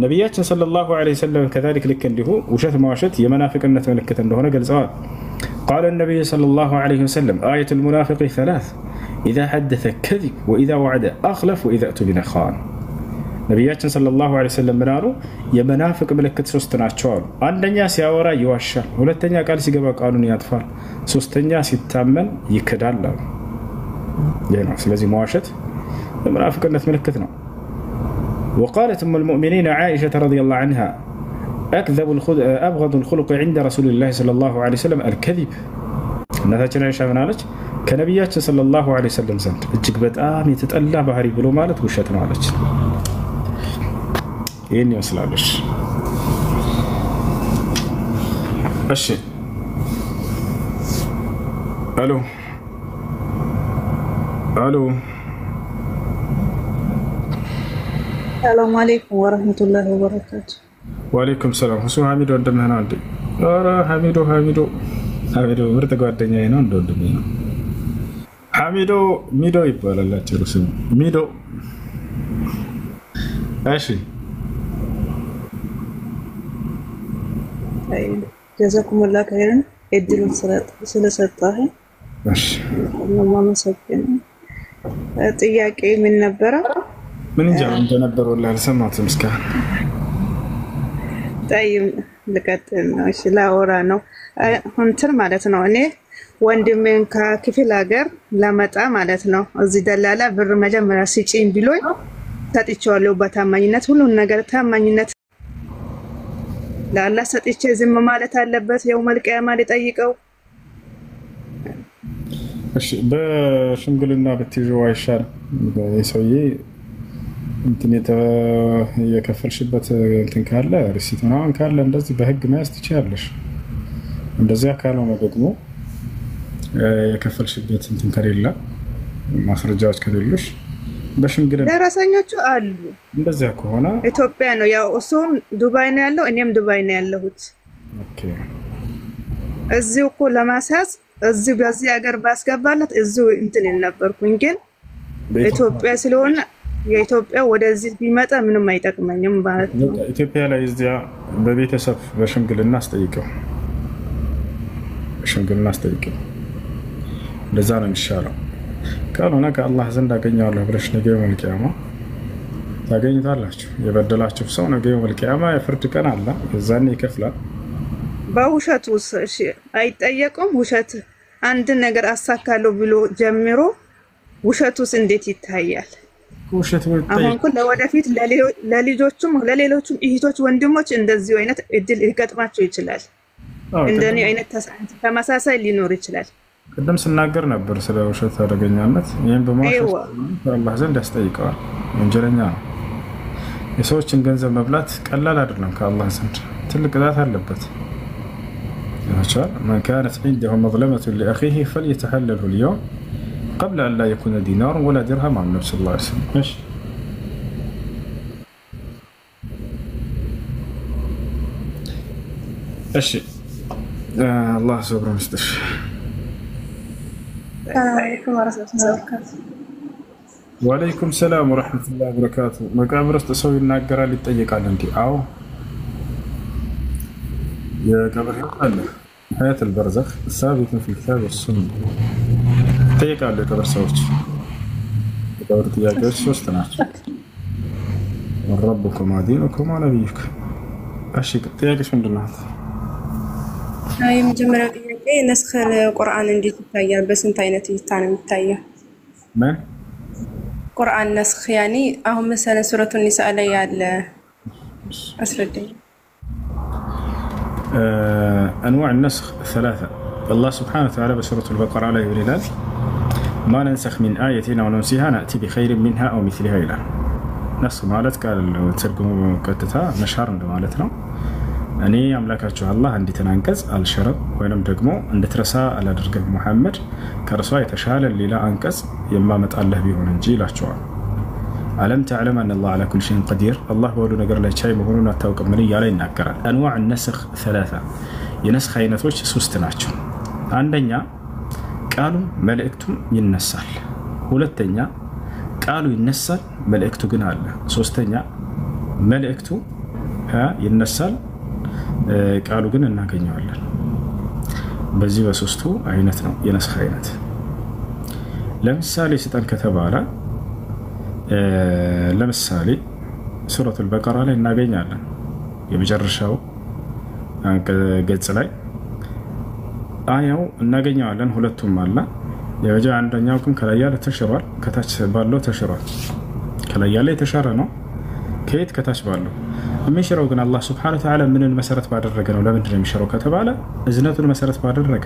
ነቢያችን ሰለላሁ ዐለይሂ ወሰለም ከዛሊክ ልክ እንዲሁ ውሸት መዋሸት የመናፍቅነት ምልክት እንደሆነ ገልጸዋል። ቃለ ነቢዩ ሰለላሁ ዐለይሂ ወሰለም አየቱል ሙናፊቂ ሰላስ ኢዛ ሐደሰ ከዚብ ወኢዛ ወዐደ አኽለፍ ወኢዛ እቱሚነ ኻን። ነቢያችን ሰለላሁ ዐለይሂ ወሰለም ምን አሉ? የመናፍቅ ምልክት ሶስት ናቸው አሉ። አንደኛ ሲያወራ ይዋሻል፣ ሁለተኛ ቃል ሲገባ ቃሉን ያጥፋል፣ ሶስተኛ ሲታመን ይክዳል አሉ። ይህ ነው። ስለዚህ መዋሸት የመናፍቅነት ምልክት ነው። وقالت أم المؤمنين عائشة رضي الله عنها أبغض الخلق عند رسول الله صلى الله عليه وسلم الكذب. نتاجنا عائشة من عليك كنبيات صلى الله عليه وسلم زند እጅግ በጣም የተጠላ ባህሪ ብሎ ማለት ውሸት ነው አለች። ይሄን ይመስላልሽ። እሺ አሎ አሎ السلام عليكم ورحمة الله وبركاته. وعليكم السلام. هو حميدو عندنا هنا عندي. أرى حميدو مرت قاعدين هنا عندنا. حميدو ميدو يبغى لا تروسون ميدو. أشي. جزاكم الله خيرا. ادلوا سلسلة ماشي. الله مسكين. ጥያቄ ምን ነበረ? ምን እንጃ እንደነበር ወላሂ አልሰማሁትም እስካሁን። طيب ልቀጥል ነው። እሺ ላወራ ነው እንትን ማለት ነው። እኔ ወንድሜን ከክፍለ ሀገር ለመጣ ማለት ነው እዚህ ደላላ ብር መጀመሪያ ሲጪኝ ብሎኝ ሰጥቼዋለሁ በታማኝነት ሁሉን ነገር ታማኝነት ለአላህ ሰጥቼ ዝም ማለት አለበት። የውመል ቂያማ ሊጠይቀው። እሺ በሽምግልና ብትይዘው አይሻልም? ሰውዬ እንትን የከፈልሽበት እንትን ካለ ሪሲት ምናምን ካለ እንደዚህ በህግ መያዝ ትችያለሽ። እንደዚያ ካልሆነ ደግሞ የከፈልሽበት እንትን ከሌለ ማስረጃዎች ከሌሉሽ በሽምግልና ደረሰኞቹ አሉ። እንደዚያ ከሆነ ኢትዮጵያ ነው ያው እሱም ዱባይ ነው ያለው እኔም ዱባይ ነው ያለሁት። ኦኬ እዚሁ እኮ ለማሳዝ እዚሁ በዚህ ሀገር ባስገባለት እዚሁ እንትን ነበርኩኝ። ግን ኢትዮጵያ ስለሆነ የኢትዮጵያ ወደዚህ ቢመጣ ምንም አይጠቅመኝም ማለት ነው። ኢትዮጵያ ላይ እዚያ በቤተሰብ በሽምግልና አስጠይቀው ለዛ ነው የሚሻለው። ካልሆነ ከአላህ ዘንድ አገኘዋለሁ ብለሽ ነገ የውመል ቂያማ ታገኙታላችሁ። የበደላችሁ ሰው ነገ የውመል ቂያማ የፍርድ ቀን አለ፣ እዛኔ ይከፍላል። በውሸት እሺ አይጠየቁም። ውሸት አንድ ነገር አሳካለሁ ብሎ ጀምሮ ውሸቱስ እንዴት ይታያል? ውሸት ወይ አሁን ኩል ለወደፊት ለልጆቹም ለሌሎቹም እህቶች ወንድሞች እንደዚህ አይነት እድል ሊገጥማቸው ይችላል። እንደኔ አይነት ተመሳሳይ ሊኖር ይችላል። ቀደም ስናገር ነበር ስለ ውሸት አደገኛነት። ይሄን በማውሸት አላህ ዘንድ ያስጠይቀዋል። ወንጀለኛ ነው። የሰዎችን ገንዘብ መብላት ቀላል አይደለም። ከአላህ ዘንድ ትልቅ ቅጣት አለበት። ማሻአላ من كانت عنده مظلمة لأخيه فليتحلله اليوم قبل أن لا يكون دينار ولا درهم عن النبي صلى الله عليه وسلم. ماشي. እሺ አላህ ሶብሩን ይስጥሽ። ወአለይኩም ሰላም ወራህመቱላሂ ወበረካቱ። መቃብር ውስጥ ሰው ይናገራል ይጠየቃል እንዴ? አዎ የቀብር ህይወት አለ። ሀያት አልበርዘኽ ሳቢቱን ፊል ኪታብ ወሱና ይጠየቃሉ የቀብር ሰዎች። የቀብር ጥያቄዎች ሶስት ናቸው። ረቡኩም ወዲኑኩም ወነቢዩኩም። እሺ ጥያቄሽ ምንድን ነው? የመጀመሪያው ጥያቄ ነስኽ ቁርአን እንዴት ይታያል? በስንት አይነት እይታ ነው የሚታየው? ምን ቁርአን ነስኽ ያኒ አሁን መሰለ ሱረቱ ኒሳ ላይ ያለ አስረዳኝ። انواع النسخ ثلاثه. الله سبحانه وتعالى بسوره البقره عليه ولله ما ننسخ من آية أو ننسيها نأتي بخير منها أو مثلها إلى نسخ مالت قال ترجموا كتتها مشهر مالتنا እኔ አምላካችሁ አላህ እንዲተን አንቀጽ አልሸረብ ወይንም ደግሞ እንድትረሳ አላደርግም ሙሐመድ ከርሷ የተሻለ ሌላ አንቀጽ የማመጣልህ ቢሆን እንጂ ይላቸዋል። አለም ተዕለም አን አላህ على كل شيء قدير አላህ በሁሉ ነገር ላይ ቻይ መሆኑን አታውቅም ምን እያለ ይናገራል። አንዋዕ النسخ ثلاثة የነስኽ አይነቶች ሶስት ናቸው። አንደኛ ቃሉ መልእክቱም ይነሳል። ሁለተኛ ቃሉ ይነሳል መልእክቱ ግን አለ። ሶስተኛ መልእክቱ ይነሳል ቃሉ ግን እናገኘዋለን። በዚህ በሶስቱ አይነት ነው የነስኽ አይነት። ለምሳሌ ስጠን ከተባለ ለምሳሌ ሱረቱል በቀራ ላይ እናገኛለን። የመጨረሻው ገጽ ላይ አያው እናገኘዋለን። ሁለቱም አለ። አንደኛው ግን ከላይ ያለ ተሽሯል፣ ከታች ባለው ተሽሯል። ከላይ ያለ የተሻረ ነው ከየት ከታች ባለው የሚሽረው ግን አላህ ሱብሓነሁ ወተዓላ ምንን መሰረት ባደረገ ነው? ለምንድን ነው የሚሽረው ከተባለ እዝነቱን መሰረት ባደረገ።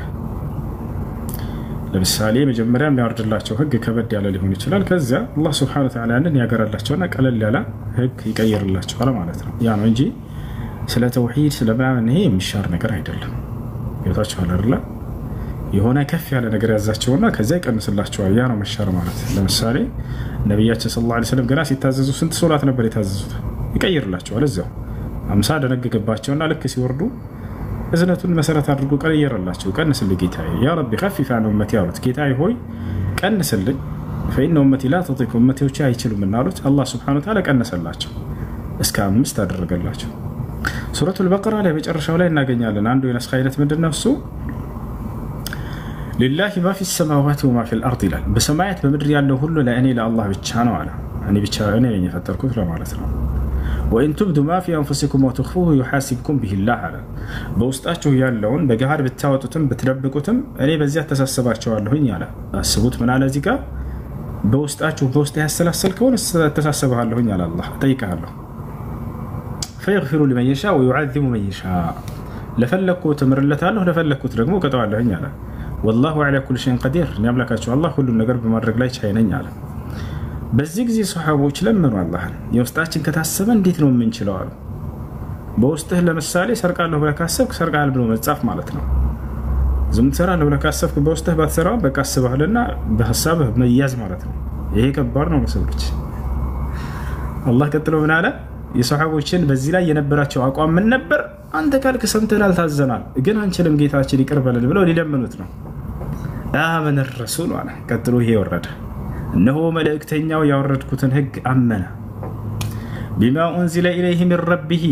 ለምሳሌ መጀመሪያ የሚያወርድላቸው ህግ ከበድ ያለ ሊሆን ይችላል። ከዚያ አላህ ሱብሓነሁ ወተዓላ ያንን ያገራላቸውና ቀለል ያለ ህግ ይቀይርላቸዋል ማለት ነው። ያ ነው እንጂ ስለ ተውሂድ ስለ ምናምን ይሄ የሚሻር ነገር አይደለም። ይወጣቸዋል አይደለ? የሆነ ከፍ ያለ ነገር ያዛቸውና ከዚያ ይቀንስላቸዋል። ያ ነው መሻር ማለት። ለምሳሌ ነብያችን ሰለላሁ ዐለይሂ ወሰለም ገና ሲታዘዙ ስንት ሶላት ነበር የታዘዙት? ይቀይርላቸዋል። እዛው 50 ደነገገባቸውና ልክ ሲወርዱ እዝነቱን መሰረት አድርጎ ቀየረላቸው። ቀንስልኝ ጌታዬ ያ ረቢ خفف عن امتي አሉት። ጌታዬ ሆይ ቀንስልኝ فإن امتي لا تطيق امتيዎች አይችሉም እናሉት። አላህ Subhanahu Wa Ta'ala ቀነሰላቸው እስከ 5 አደረገላቸው። ሱረቱል በቀራ ላይ መጨረሻው ላይ እናገኛለን። አንዱ የነስኽ አይነት ምንድነው? እሱ لله ما في السماوات وما في الأرض ይላል። በሰማያት በምድር ያለው ሁሉ ለእኔ ለአላህ ብቻ ነው አለ። እኔ ብቻ እኔ ነኝ የፈጠርኩት ለማለት ነው። وإن تبدوا ما في أنفسكم وتخفوه يحاسبكم به الله على በውስጣችሁ ያለውን በገሃድ ብታወጡትም ብትደብቁትም እኔ በዚያ ተሳሰባቸዋለሁኝ አለ። አስቡት ምን አለ እዚህ ጋር በውስጣችሁ በውስጥ ያሰላሰልከውን ተሳሰባለሁኝ አለ አላህ ጠይቀሃለሁ። فيغفر لمن يشاء ويعذب من يشاء ለፈለኩት እምርለታለሁ ለፈለኩት ደግሞ ቀጣዋለሁኝ አለ። والله على كل شيء قدير ያምላካችሁ አላህ ሁሉን ነገር በማድረግ ላይ ቻይ ነኝ አለ። በዚህ ጊዜ ሱሐቦች ለምኑ አላህን የውስጣችን ከታሰበ እንዴት ነው የምንችለው አሉ። በውስጥህ ለምሳሌ ሰርቃለሁ ብለህ ካሰብክ ሰርቃል ብሎ መጻፍ ማለት ነው። ዝም ትሰራለህ ብለህ ካሰብክ በውስጥህ ባትሰራው በቃ አስበህልና በሐሳብህ መያዝ ማለት ነው። ይሄ ከባድ ነው ለሰዎች። አላህ ቀጥሎ ምን አለ? የሱሐቦችን በዚህ ላይ የነበራቸው አቋም ምን ነበር? አንተ ካልክ ሰምተናል ታዘናል ግን አንችልም ጌታችን ይቅር በለን ብለው ሊለምኑት ነው። አመነ الرسول አለ። ቀጥሎ ይሄ ወረደ እነሆ መልእክተኛው ያወረድኩትን ህግ አመነ። بما انزل اليه من ربه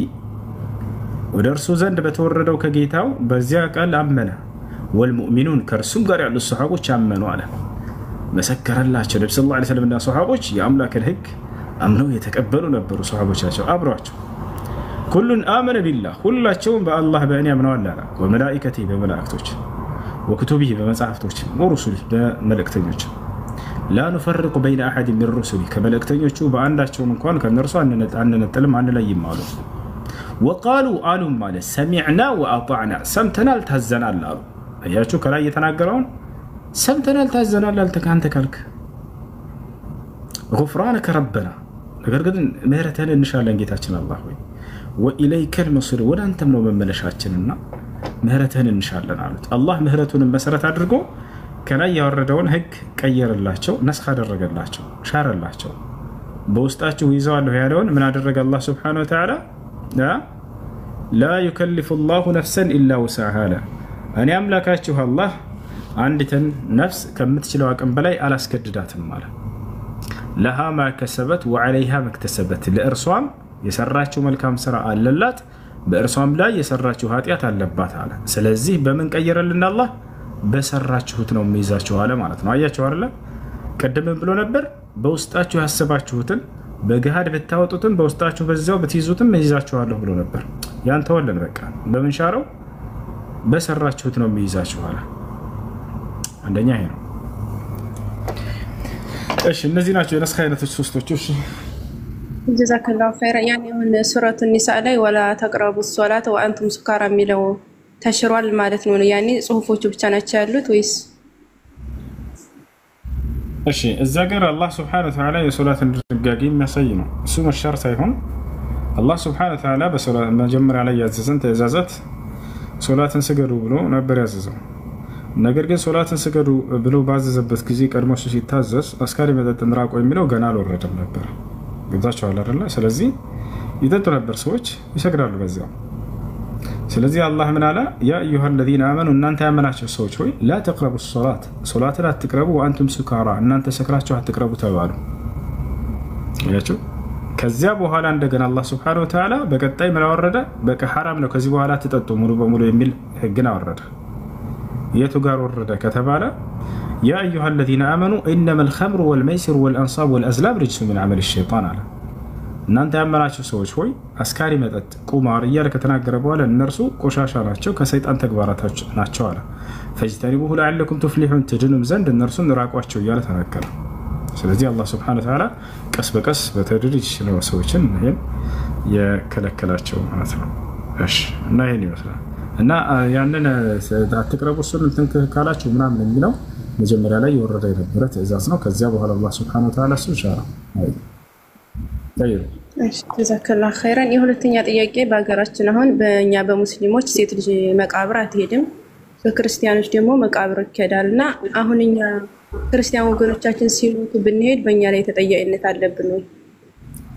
ወደ እርሱ ዘንድ በተወረደው ከጌታው በዚያ ቃል አመነ። والمؤمنون ከእርሱም ጋር ያሉ ሱሐቦች አመኑ አለ። መሰከረላቸው ነብዩ ሰለላሁ ዐለይሂ ወሰለም እና ሱሐቦች የአምላክን ህግ አምነው የተቀበሉ ነበሩ። ሱሐቦቻቸው አብረዋቸው ኩሉን አመነ ቢላህ ሁላቸውም በአላህ በእኔ አምነዋል አለ። ወመላኢከቲ በመላእክቶች ወክቱቢሂ በመጻሕፍቶች ወሩሱሊ በመልእክተኞች ላ ኑፈርቁ በይነ አሐድ ሚን ሩሱሊ ከመልእክተኞቹ በአንዳቸውም እንኳን ከነርሱ አንነጥልም አንለይም አሉ። ወቃሉ አሉም ማለት ሰሚዕና ወአጣዕና ሰምተናል ታዘናል አሉ። አያችሁ ከላይ የተናገረውን ሰምተናል ታዘናል አልተካንተ ካልክ غفرانك ربنا ነገር ግን ምህረትህን እንሻለን ጌታችን አላህ ሆይ ወኢለይከል መሲር ወደ አንተም ነው መመለሻችንና ምህረትህን እንሻለን አሉት። አላህ ምህረቱን መሰረት አድርጎ ከላይ ያወረደውን ህግ ቀየረላቸው፣ ነስኽ አደረገላቸው፣ ሻረላቸው። በውስጣችሁ ይዘዋለሁ ያለውን ምን አደረገ አላህ ሱብሓነሁ ወተዓላ? ላ ዩከሊፉ ላሁ ነፍሰን ኢላ ውስዐሃ አለ። እኔ አምላካችሁ አላህ አንዲትን ነፍስ ከምትችለው አቅም በላይ አላስገድዳትም አለ። ለሃ ማ ከሰበት ወዐለይሃ መክተሰበት፣ ለእርሷም የሰራችው መልካም ስራ አለላት፣ በእርሷም ላይ የሰራችው ኃጢአት አለባት አለ። ስለዚህ በምን ቀየረልን አላህ? በሰራችሁት ነው የሚይዛችሁ አለ ማለት ነው። አያችሁ አይደለ? ቀደም ብሎ ነበር በውስጣችሁ ያሰባችሁትን በገሃድ ብታወጡትም በውስጣችሁ በዛው ብትይዙትም ይይዛችኋለሁ ብሎ ነበር። ያን ተወለን በቃ በምን ሻረው? በሰራችሁት ነው የሚይዛችሁ አለ። አንደኛ ይሄ ነው። እሺ እነዚህ ናቸው የነስኽ አይነቶች ሶስቶቹ። እሺ ጀዛከላሁ ኸይራ። ያኔ አሁን ሱረቱ ኒሳ ላይ ወላ ተቅረቡ ሶላተ ወአንቱም ሱካራ የሚለው ተሽሯል ማለት ነው። ያኔ ጽሁፎቹ ብቻ ናቸው ያሉት ወይስ? እሺ እዛ ጋር አላህ ሱብሓነሁ ወተዓላ የሶላትን ድንጋጌ የሚያሳይ ነው። እሱ መሻር ሳይሆን አላህ ሱብሓነሁ ወተዓላ በሶላት መጀመሪያ ላይ ያዘዘን ትእዛዛት ሶላትን ስገዱ ብሎ ነበር ያዘዘው። ነገር ግን ሶላትን ስገዱ ብሎ ባዘዘበት ጊዜ ቀድሞ እሱ ሲታዘዝ አስካሪ መጠጥን ራቁ የሚለው ገና አልወረደም ነበር። ገብታችኋል አይደለ? ስለዚህ ይጠጡ ነበር ሰዎች፣ ይሰግዳሉ በዚያው። ስለዚህ አላህ ምን አለ? ያ አዩሃ الذين آمنوا እናንተ ያመናችሁ ሰዎች ሆይ ላ ተቅረቡ الصلاة ሶላትን አትቅረቡ፣ ወአንቱም ሱካራ እናንተ ሰክራችሁ አትቅረቡ ተባሉ። ያችሁ ከዚያ በኋላ እንደገና አላህ ሱብሓነሁ ወተዓላ በቀጣይ ምን አወረደ? በቃ ሐራም ነው ከዚህ በኋላ አትጠጡ ሙሉ በሙሉ የሚል ህግን አወረደ። የቱ ጋር ወረደ ከተባለ ያ አዩሃ الذين آمنوا إنما الخمر والميسر والأنصاب والأزلام رجس من عمل الشيطان አለ። እናንተ ያመናችሁ ሰዎች ሆይ አስካሪ መጠጥ፣ ቁማር እያለ ከተናገረ በኋላ እነርሱ ቆሻሻ ናቸው ከሰይጣን ተግባራቶች ናቸው አለ። ፈጅተኒቡሁ ለዐለኩም ቱፍሊሑን ትድኑም ዘንድ እነርሱን ራቋቸው እያለ ተናገረ። ስለዚህ አላህ ሱብሓነሁ ወተዓላ ቀስ በቀስ በተድሪጅ ነው ሰዎችን ይሄን የከለከላቸው ማለት ነው። እሺ እና ይሄን ይመስላል እና ያንን አትቅረቡ እሱን እንትን ካላችሁ ምናምን የሚለው መጀመሪያ ላይ የወረደ የነበረ ትእዛዝ ነው። ከዚያ በኋላ አላህ ሱብሓነሁ ወተዓላ እሱ ሻራ ጀዛከላሁ ኸይራን። የሁለተኛ ጥያቄ በሀገራችን አሁን በእኛ በሙስሊሞች ሴት ልጅ መቃብር አትሄድም፣ በክርስቲያኖች ደግሞ መቃብር ይኬዳል እና አሁን እኛ ክርስቲያን ወገኖቻችን ሲሞቱ ብንሄድ በእኛ ላይ ተጠያቂነት አለብን ወይ?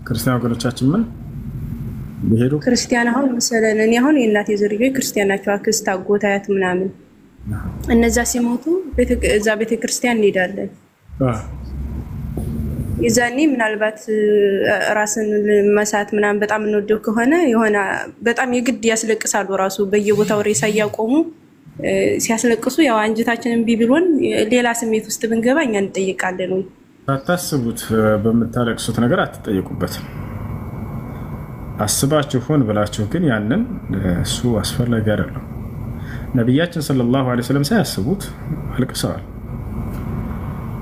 ክርስቲያን ወገኖቻችን ምን ቢሄዱ? ክርስቲያን አሁን መሰለን እኔ አሁን የእናቴ ዝርዮች ክርስቲያን ናቸው፣ አክስት፣ አጎት፣ አያት ምናምን እነዛ ሲሞቱ እዛ ቤተክርስቲያን እንሄዳለን። የዛኔ ምናልባት ራስን መሳት ምናምን በጣም እንወደው ከሆነ የሆነ በጣም የግድ ያስለቅሳሉ። ራሱ በየቦታው ሬሳ እያቆሙ ሲያስለቅሱ ያው አንጀታችንን ቢብሎን ሌላ ስሜት ውስጥ ብንገባ እኛ እንጠይቃለን ወይ? አታስቡት። በመታለቅሱት ነገር አትጠይቁበትም። አስባችሁ ሆን ብላችሁ ግን ያንን እሱ አስፈላጊ አይደለም። ነብያችን ሰለላሁ ዐለይሂ ወሰለም ሳያስቡት አልቅሰዋል።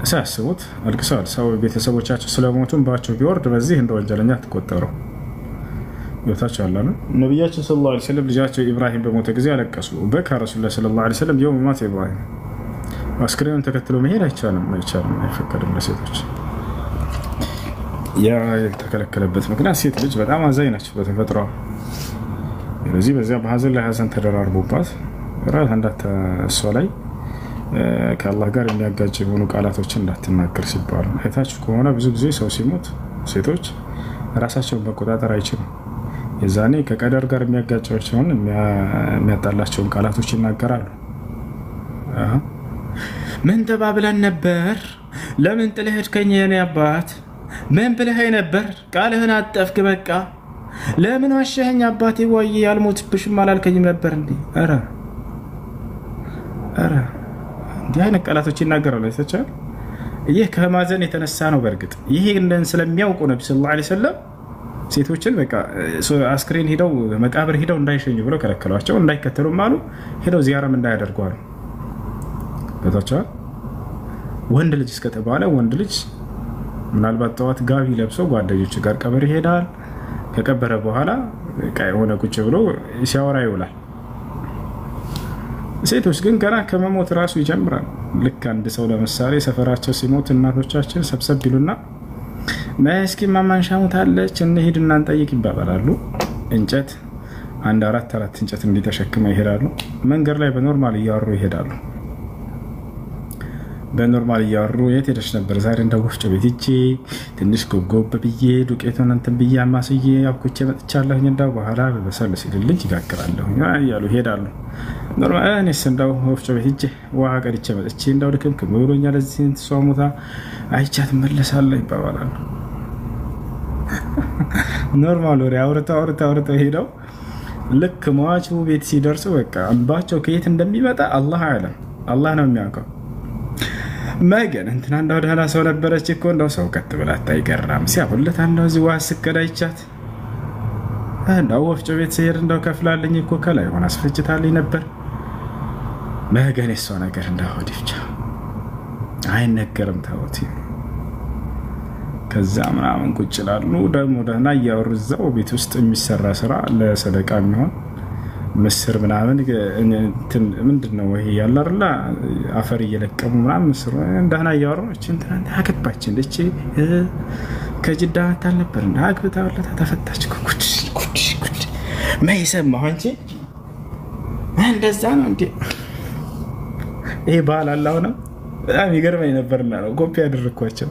ሳያስቡት አልቅሰዋል። ሰው ቤተሰቦቻቸው ስለሞቱም ባቸው ቢወርድ በዚህ እንደ ወንጀለኛ ተቆጠሩ። ይወታቸው አላህ ነብያችን ሰለላሁ ዐለይሂ ወሰለም ልጃቸው ኢብራሂም በሞተ ጊዜ አለቀሱ። በካ ረሱላህ ሰለላሁ ዐለይሂ ወሰለም የውም ማት ኢብራሂም አስክሬኑን ተከትሎ መሄድ አይቻልም፣ አይፈቀድም ለሴቶች። ያ የተከለከለበት ምክንያት ሴት ልጅ በጣም አዛኝ ነች በተፈጥሯ። ስለዚህ በዚያ በሐዘን ላይ ሐዘን ተደራርቦባት ራስ እንዳታ እሷ ላይ ከአላህ ጋር የሚያጋጭ የሆኑ ቃላቶችን እንዳትናገር ሲባል አይታችሁ ከሆነ ብዙ ጊዜ ሰው ሲሞት ሴቶች ራሳቸውን መቆጣጠር አይችሉም። የዛኔ ከቀደር ጋር የሚያጋጫቸውን የሚያጣላቸውን ቃላቶች ይናገራሉ። ምን ተባብለን ነበር? ለምን ጥለህ ሄድከኝ የኔ አባት? ምን ብለህ ነበር? ቃልህን አጠፍክ በቃ። ለምን ዋሸኸኝ አባቴ? ወይ ያልሞትብሽም አላልከኝም ነበር እንዴ? ኧረ እንዲህ አይነት ቃላቶች ይናገራሉ። አይተቻል። ይህ ከማዘን የተነሳ ነው። በእርግጥ ይሄ እንደን ስለሚያውቁ ነብዩ ሰለላሁ ዐለይሂ ወሰለም ሴቶችን በቃ አስክሬን ሄደው መቃብር ሄደው እንዳይሸኙ ብለው ከለከሏቸው። እንዳይከተሉም አሉ። ሄደው ዚያራም እንዳያደርጉ አሉ። በታቻል ወንድ ልጅ እስከተባለ ወንድ ልጅ ምናልባት ጠዋት ጋቢ ለብሶ ጓደኞቹ ጋር ቀብር ይሄዳል። ከቀበረ በኋላ የሆነ ቁጭ ብሎ ሲያወራ ይውላል። ሴቶች ግን ገና ከመሞት ራሱ ይጀምራል። ልክ አንድ ሰው ለምሳሌ ሰፈራቸው ሲሞት እናቶቻችን ሰብሰብ ይሉና እስኪ ማማንሻ ሞታለች እንሂድና እንጠይቅ ይባባላሉ። እንጨት አንድ አራት እንጨት እንዲተሸክመው ይሄዳሉ። መንገድ ላይ በኖርማል እያወሩ ይሄዳሉ። በኖርማል እያወሩ የት ሄደሽ ነበር ዛሬ? እንደ ወፍጮ ቤት ሂጄ ትንሽ ጎብጎብ ብዬ ዱቄቱን እንትን ብዬ አማስዬ አብኩቼ መጥቻለሁኝ። እንዳው በኋላ በበሰል ሲልልኝ ይጋግራለሁ እያሉ ይሄዳሉ። ኖርማል እኔስ እንዳው ወፍጮ ቤት ሂጄ ውሃ ቀድቼ መጥቼ እንዳው ድክምክም ብሎኛል እዚህ እሷ ሞታ አይቻት እመለሳለሁ ይባባላሉ። ኖርማል ወሬ አውርተው ሄደው ልክ ሟቹ ቤት ሲደርሱ በቃ እንባቸው ከየት እንደሚመጣ አላህ አለም፣ አላህ ነው የሚያውቀው። መገን እንትና እንዳው ደህና ሰው ነበረች እኮ እንዳው ሰው ቀጥ ብላት አይገራም ሲያሁለት አንዳው እዚህ ዋስ ስከዳይቻት እንዳው ወፍጮ ቤት ሲሄድ እንዳው ከፍላልኝ እኮ ከላይ ሆነ አስፈጭታልኝ ነበር። መገን የሷ ነገር እንዳው ወዲፍቻ አይነገርም ታውቲ። ከዛ ምናምን ቁጭ ይላሉ ደግሞ ደህና እያወሩ እዛው ቤት ውስጥ የሚሰራ ስራ ለሰደቃ የሚሆን ምስር ምናምን እንትን ምንድነው ይሄ ያለ አይደል አፈር እየለቀሙ ምናምን ምስር ደህና እያወሩ እንትና አገባች እንዴ ከጅዳ ታል ነበር እንዴ አግብታውለታ ተፈታች ጉድ ማይሰማው እንጂ እንደዛ ነው እንዴ? ይሄ ባል አላው ነው። በጣም ይገርመኝ ነበርና ነው ኮፒ ያደረኳቸው።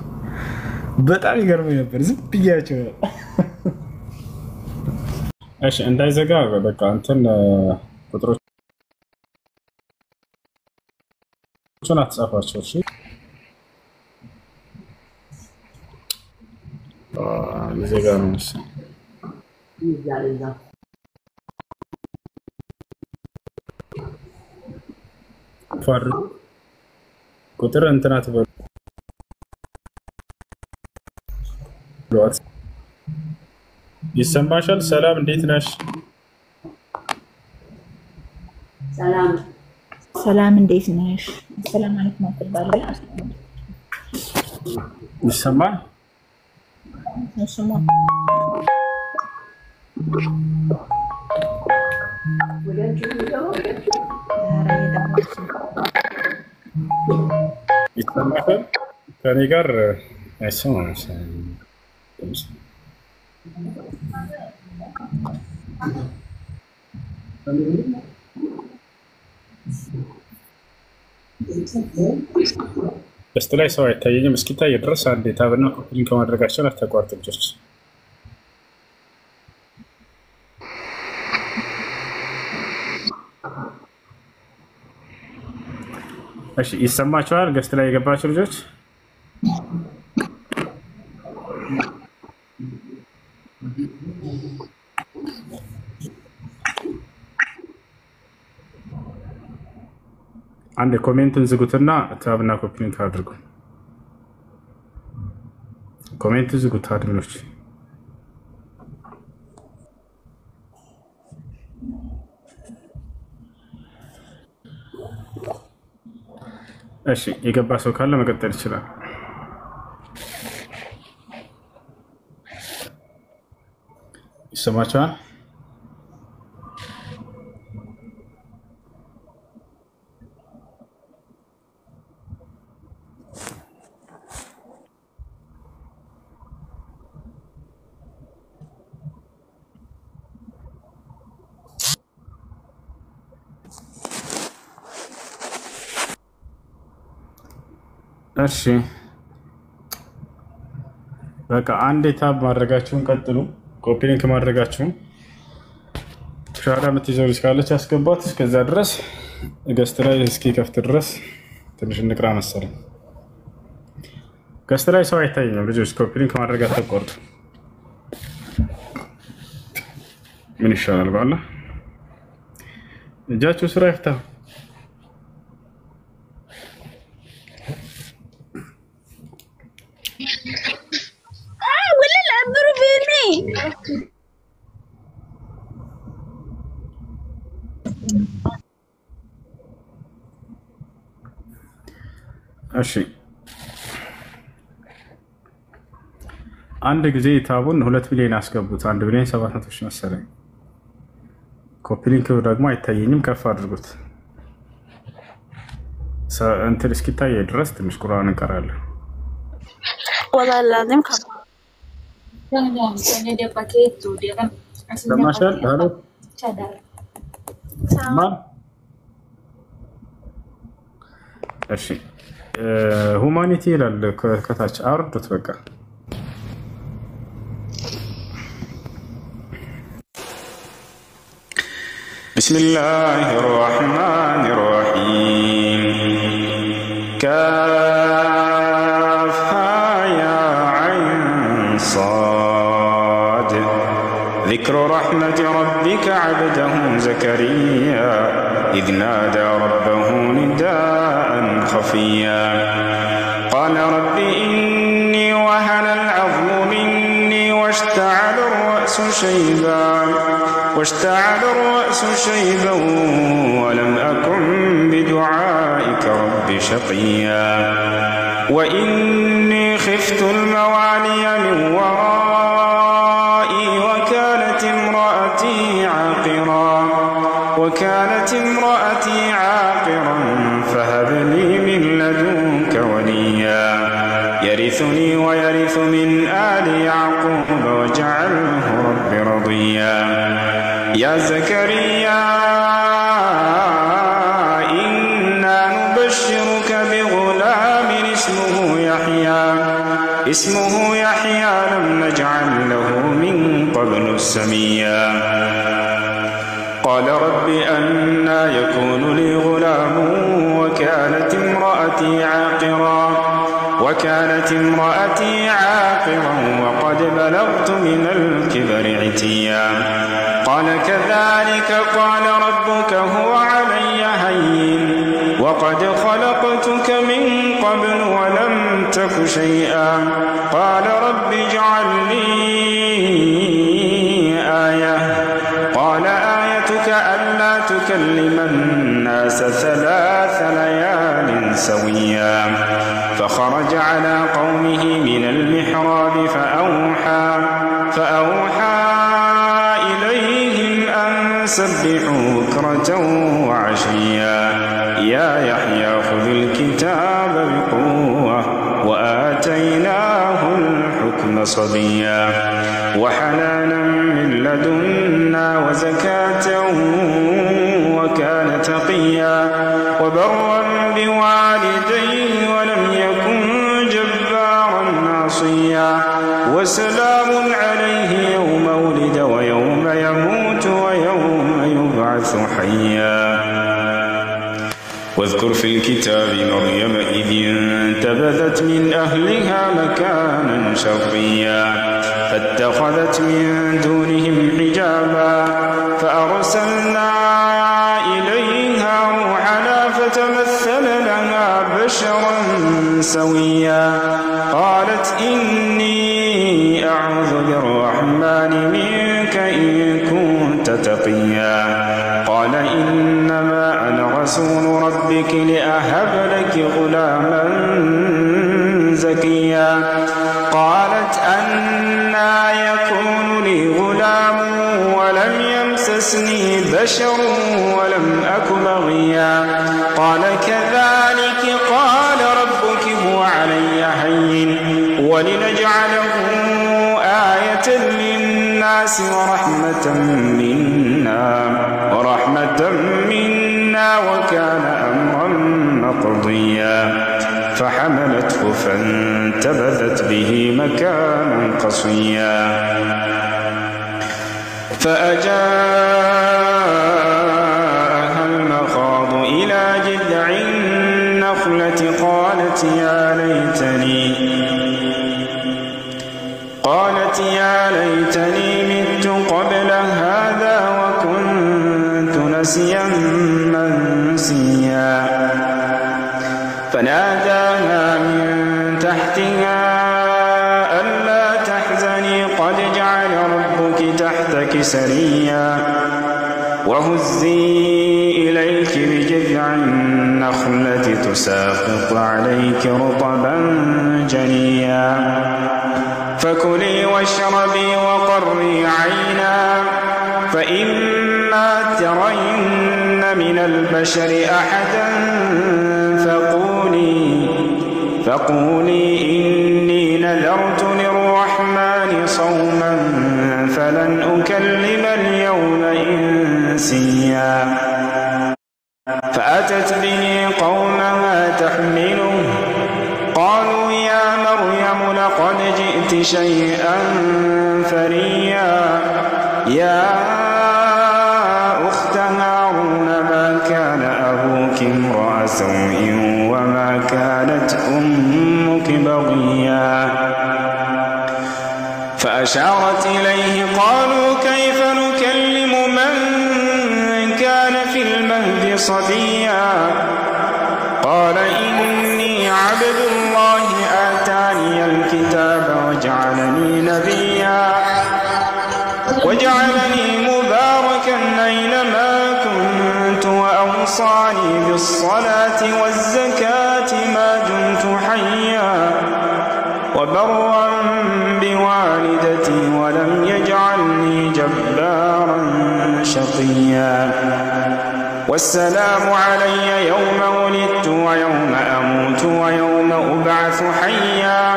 በጣም ይገርመኝ ነበር ዝም ብያቸው። እሺ እንዳይዘጋ በቃ እንትን ቁጥሮቹን አትጻፏቸው። እሺ ይዘጋ ነው ፈር ቁጥር እንትና ትበሉ ይሰማሻል? ሰላም እንዴት ነሽ? ሰላም እንዴት ነሽ? ሰላም አለይኩም ወራህመቱላሂ ይሰማል? ይሰማል? ይሰማል? ከኔ ጋር አይሰማም። በስተ ላይ ሰው አይታየኝም። እስኪታይ ድረስ አንዴ ታብና ኮፒሊንግ ከማድረጋችን አልተቋርጥ ልጆች። እሺ ይሰማችኋል? ገስት ላይ የገባችሁ ልጆች አንድ ኮሜንቱን ዝጉትና ታብና ኮፒሊንግ አድርጉ። ኮሜንት ዝጉት አድሚኖች። እሺ የገባ ሰው ካለ መቀጠል ይችላል። ይሰማችኋል? እሺ በቃ አንዴ ታብ ማድረጋችሁን ቀጥሉ። ኮፒ ሊንክ ማድረጋችሁን ሻዳ የምትይዘው ልጅ ካለች ያስገባት። እስከዛ ድረስ ገስት ላይ እስኪ ከፍት ድረስ ትንሽ እንቅራ መሰለኝ። ገስት ላይ ሰው አይታየኝም ልጆች። ኮፒ ሊንክ ማድረግ አትቆርጡ። ምን ይሻላል? ባላ እጃችሁ ስራ ይፍታ። እሺ አንድ ጊዜ ታቡን 2 ሚሊዮን አስገቡት። 1 ሚሊዮን 700 ሺህ መሰለኝ። ኮፒ ሊንክ ደግሞ አይታየኝም። ከፍ አድርጉት እንትን እስኪታይ ድረስ ትንሽ ቁርአን እንቀራለን። والله لازم ሰማሻል? ሄሎ እሺ ሁማኒቲ ይላል ከታች አውርዱት በቃ ቢስሚላሂ ራህማኒ ራሂም ካፍሃ ያ ዐይን ሷድ ذكر رحمة ربك عبده زكريا إذ نادى ربه نداء خفيا قال رب إني وهن العظم مني واشتعل الرأس شيبا ولم أكن بدعائك رب شقيا وإني خفت الموالي من ورائي وكانت امرأتي عاقرا فهب لي من لدنك وليا يرثني ويرث من آل يعقوب واجعله رب رضيا يا زكريا إنا نبشرك بغلام اسمه يحيى لم نجعل له من قبل سميا قال رب أنى يكون لي غلام وكانت امرأتي عاقرا وقد بلغت من الكبر عتيا قال كذلك قال ربك هو علي هين وقد خلقتك من قبل ولم تك شيئا قال رب اجعل لي آية قال آيتك ألا تكلم الناس 3 ليال سويا فخرج على قومه من المحراب فأوحى إليهم أن سبحوا بكرة وعشيا يا يحيى خذ الكتاب بقوة وآتيناه الحكم صبيا وحنانا من لدنا وزكاة وكان تقيا وبرا بوالديه ولم يكن جبارا عصيا وسلام عليه يوم ولد ويوم يموت ويوم يبعث حيا واذكر في الكتاب مريم إذ انتبذت من أهلها مكانا شرقيا فاتخذت من دونهم حجابا فأرسلنا إليها روحنا فتمثل لها بشرا سويا قالت إني أعوذ بالرحمن منك إن كنت تقيا قال إنما أنا رسول ربك لأهب لك غلاما زكيا قالت أنى يكون لي غلام ولم يمسسني بشر ولم أك بغيا قال كذلك قال ربك هو علي هين ولنجعله آية للناس ورحمة منا وكان أمرا مقضيا فحملته فانتبذت به مكانا قصيا فأجاءها المخاض إلى جذع النخلة قالت يا ليتني مت قبل هذا وكنت نسيا منسيا فناداها من تحتها ألا تحزني قد جعل ربك تحتك سريا وهزي إليك بجذع النخلة تساقط عليك رطبا جنيا فكلي واشربي وقري عينا فإما ترين من البشر أحدا فقولي إني نذرت للرحمن صوما فلن أكلم اليوم إنسيا فأتت به قومها تحمله مريم لقد جئت شيئا فريا يا أخت هارون ما كان أبوك امرأ سوء وما كانت أمك بغيا فأشارت إليه قالوا كيف نكلم من كان في المهد صبيا قال إني عبد الله آتاني الكتاب وجعلني مباركا أينما كنت وأوصاني بالصلاة والزكاة ما دمت حيا وبرا بوالدتي ولم يجعلني جبارا شقيا والسلام علي يوم ولدت ويوم أموت ويوم أبعث حيا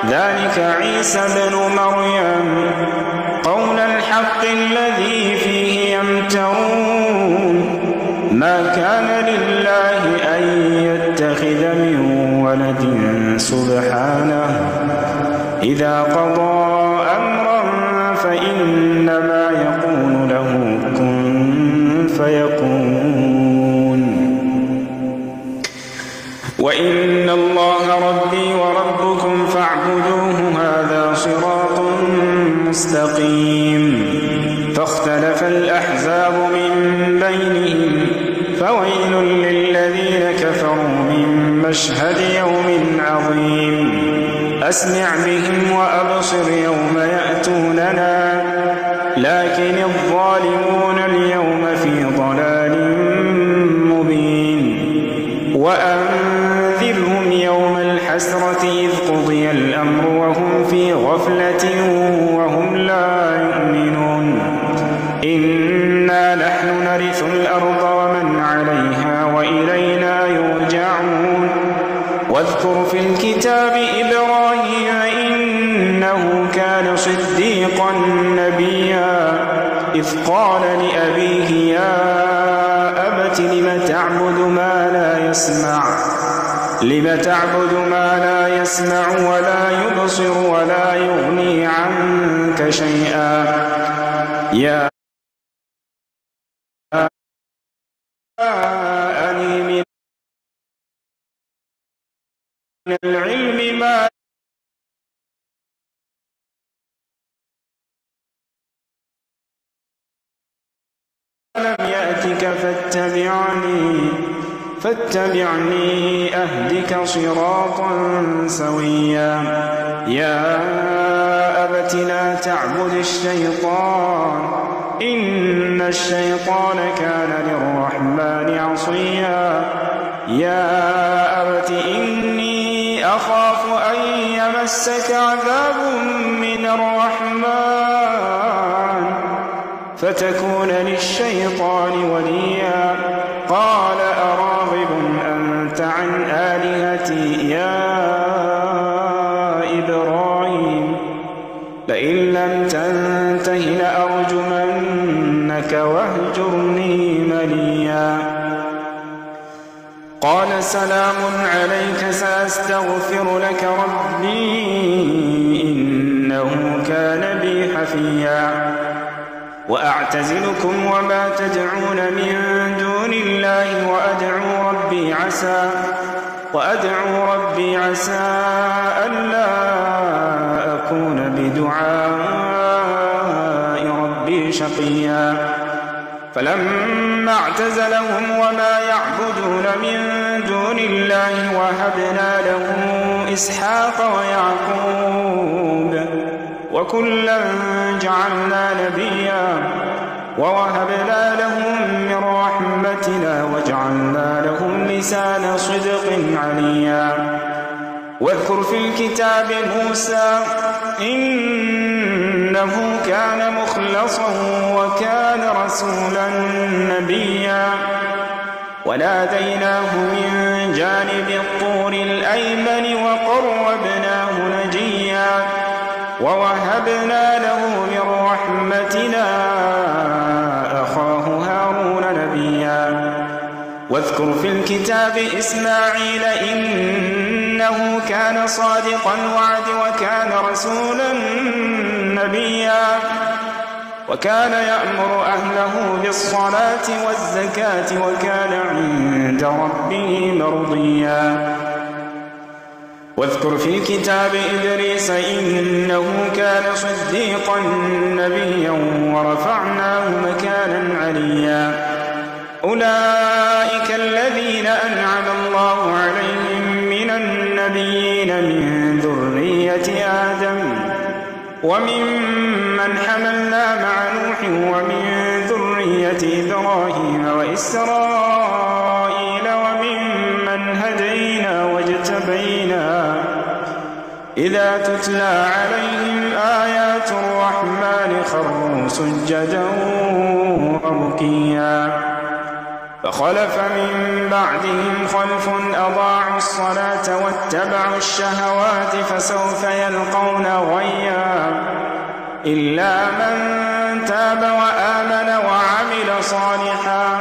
ذلك عيسى بن مريم قول الحق الذي فيه يمترون ما كان لله أن يتخذ من ولد سبحانه إذا قضى أمرا فإنما يقول له كن فيكون وإن الله ربي وربكم فاعبدوه هذا صراط مستقيم فاختلف الأحزاب من بينهم فويل للذين كفروا من مشهد يوم عظيم أسمع بهم وأبصر يوم يأتوننا لكن الظالمون اليوم في ضلال مبين وأنذرهم يوم الحسرة إذ قضي الأمر وهم في غفلة وهم لا يؤمنون إنا نحن نرث الأرض ومن عليها وإلينا يرجعون واذكر في الكتاب إبراهيم إنه كان صديقا نبيا إذ قال لأبيه يا أبت لم تعبد ما لا يسمع ولا يبصر ولا يغني عنك شيئا يا أني من العلم ما لم يأتك فاتبعني أهدك صراطا سويا يا أبت لا تعبد الشيطان إن الشيطان كان للرحمن عصيا يا أبت إني أخاف أن يمسك عذاب من الرحمن فتكون للشيطان وليا قال أراغب أنت عن آلهتي يا إبراهيم لئن لم تنته لأرجمنك واهجرني مليا قال سلام عليك سأستغفر لك ربي إنه كان بي حفيا وأعتزلكم وما تدعون من دون الله وأدعو ربي عسى ألا أكون بدعاء ربي شقيا فلما اعتزلهم وما يعبدون من دون الله وهبنا له إسحاق ويعقوب وكلا جعلنا نبيا ووهبنا لهم من رحمتنا وجعلنا لهم لسان صدق عليا واذكر في الكتاب موسى إنه كان مخلصا وكان رسولا نبيا وناديناه من جانب الطور الأيمن وقربناه نجيا ووهبنا له من رحمتنا أخاه هارون نبيا واذكر في الكتاب إسماعيل إنا إنه كان صادق الوعد وكان رسولا نبيا وكان يأمر أهله بالصلاة والزكاة وكان عند ربه مرضيا واذكر في الكتاب إدريس إنه كان صديقا نبيا ورفعناه مكانا عليا أولئك الذين أنعم الله عليهم من النبيين من ذرية آدم وممن حملنا مع نوح ومن ذرية إبراهيم وإسرائيل وممن هدينا واجتبينا إذا تتلى عليهم آيات الرحمن خروا سجدا وبكيا فخلف من بعدهم خلف أضاعوا الصلاة واتبعوا الشهوات فسوف يلقون غيا إلا من تاب وآمن وعمل صالحا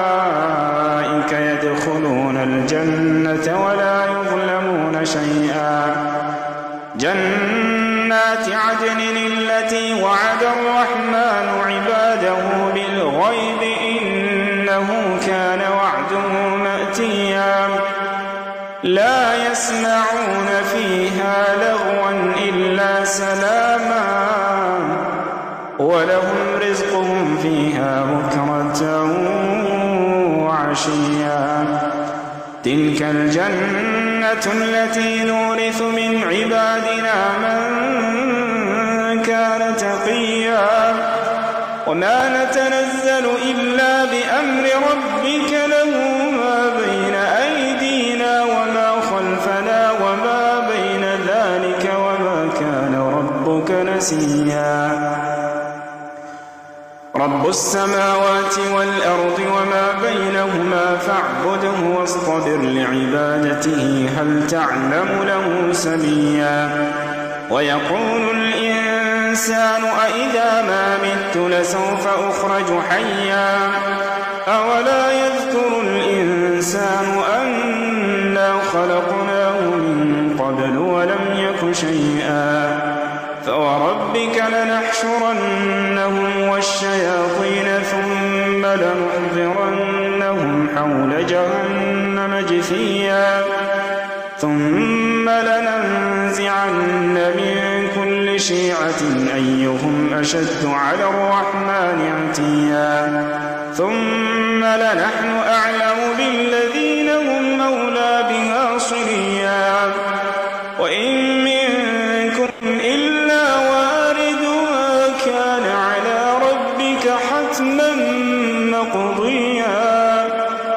فأولئك يدخلون الجنة ولا يظلمون شيئا جنات عدن التي وعد الرحمن عباده بالغيب إنه كان وعده مأتيا لا يسمعون فيها لغوا إلا سلاما ولهم رزقهم فيها بكرة وعشيا تلك الجنة التي نورث من عبادنا من كان تقيا وما نتنزل إلا بأمر ربك له ما بين أيدينا وما خلفنا وما بين ذلك وما كان ربك نسيا رب السماوات والأرض وما بينهما فاعبده واصطبر لعبادته هل تعلم له سميا ويقول الإنسان أإذا ما مت لسوف أخرج حيا أولا يذكر الإنسان أنا خلقناه من قبل ولم يك شيئا فوربك لنحشرنهم والشياطين ثم لنحضرنهم حول جهنم جثيا ثم لننزعن من كل شيعة أيهم أشد على الرحمن عتيا ثم لنحن أعلم بالذين هم أولى بها صليا وإن منكم إلا واردها كان على ربك حتما مقضيا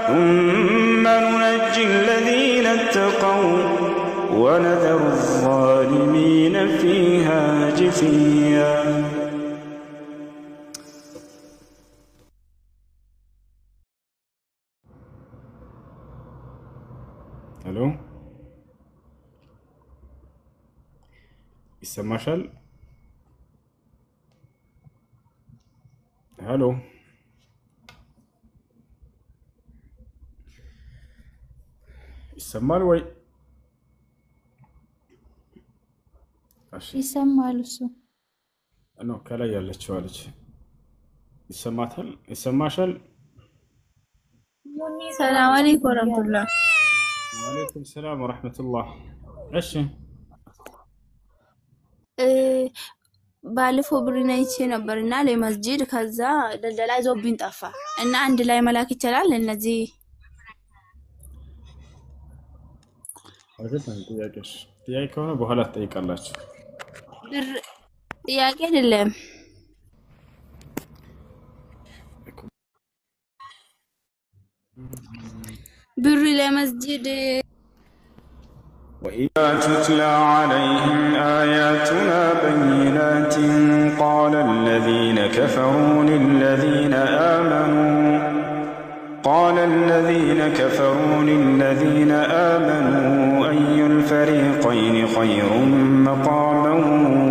ثم ننجي الذين اتقوا ونذر الظالمين فيها جثيا. الو ይሰማሻል? ሄሎ ይሰማል ወይ? እሺ ይሰማል። እሱ ነው ከላይ ያለችው አለች። ይሰማታል? ይሰማሻል? ሰላም አለይኩም ወራህመቱላህ። ወአለይኩም ሰላም ወራህመቱላህ። እሺ ባለፈው ብርና ይቼ ነበርና ለመስጂድ ከዛ ደልደላ ዞብኝ ጠፋ እና አንድ ላይ መላክ ይችላል? እነዚህ አይደለም ጥያቄሽ። ጥያቄ ከሆነ በኋላ ትጠይቃላችሁ። ብር ጥያቄ አይደለም። ብር ለመስጂድ وإذا تتلى عليهم آياتنا بينات قال الذين كفروا للذين آمنوا أي الفريقين خير مقاما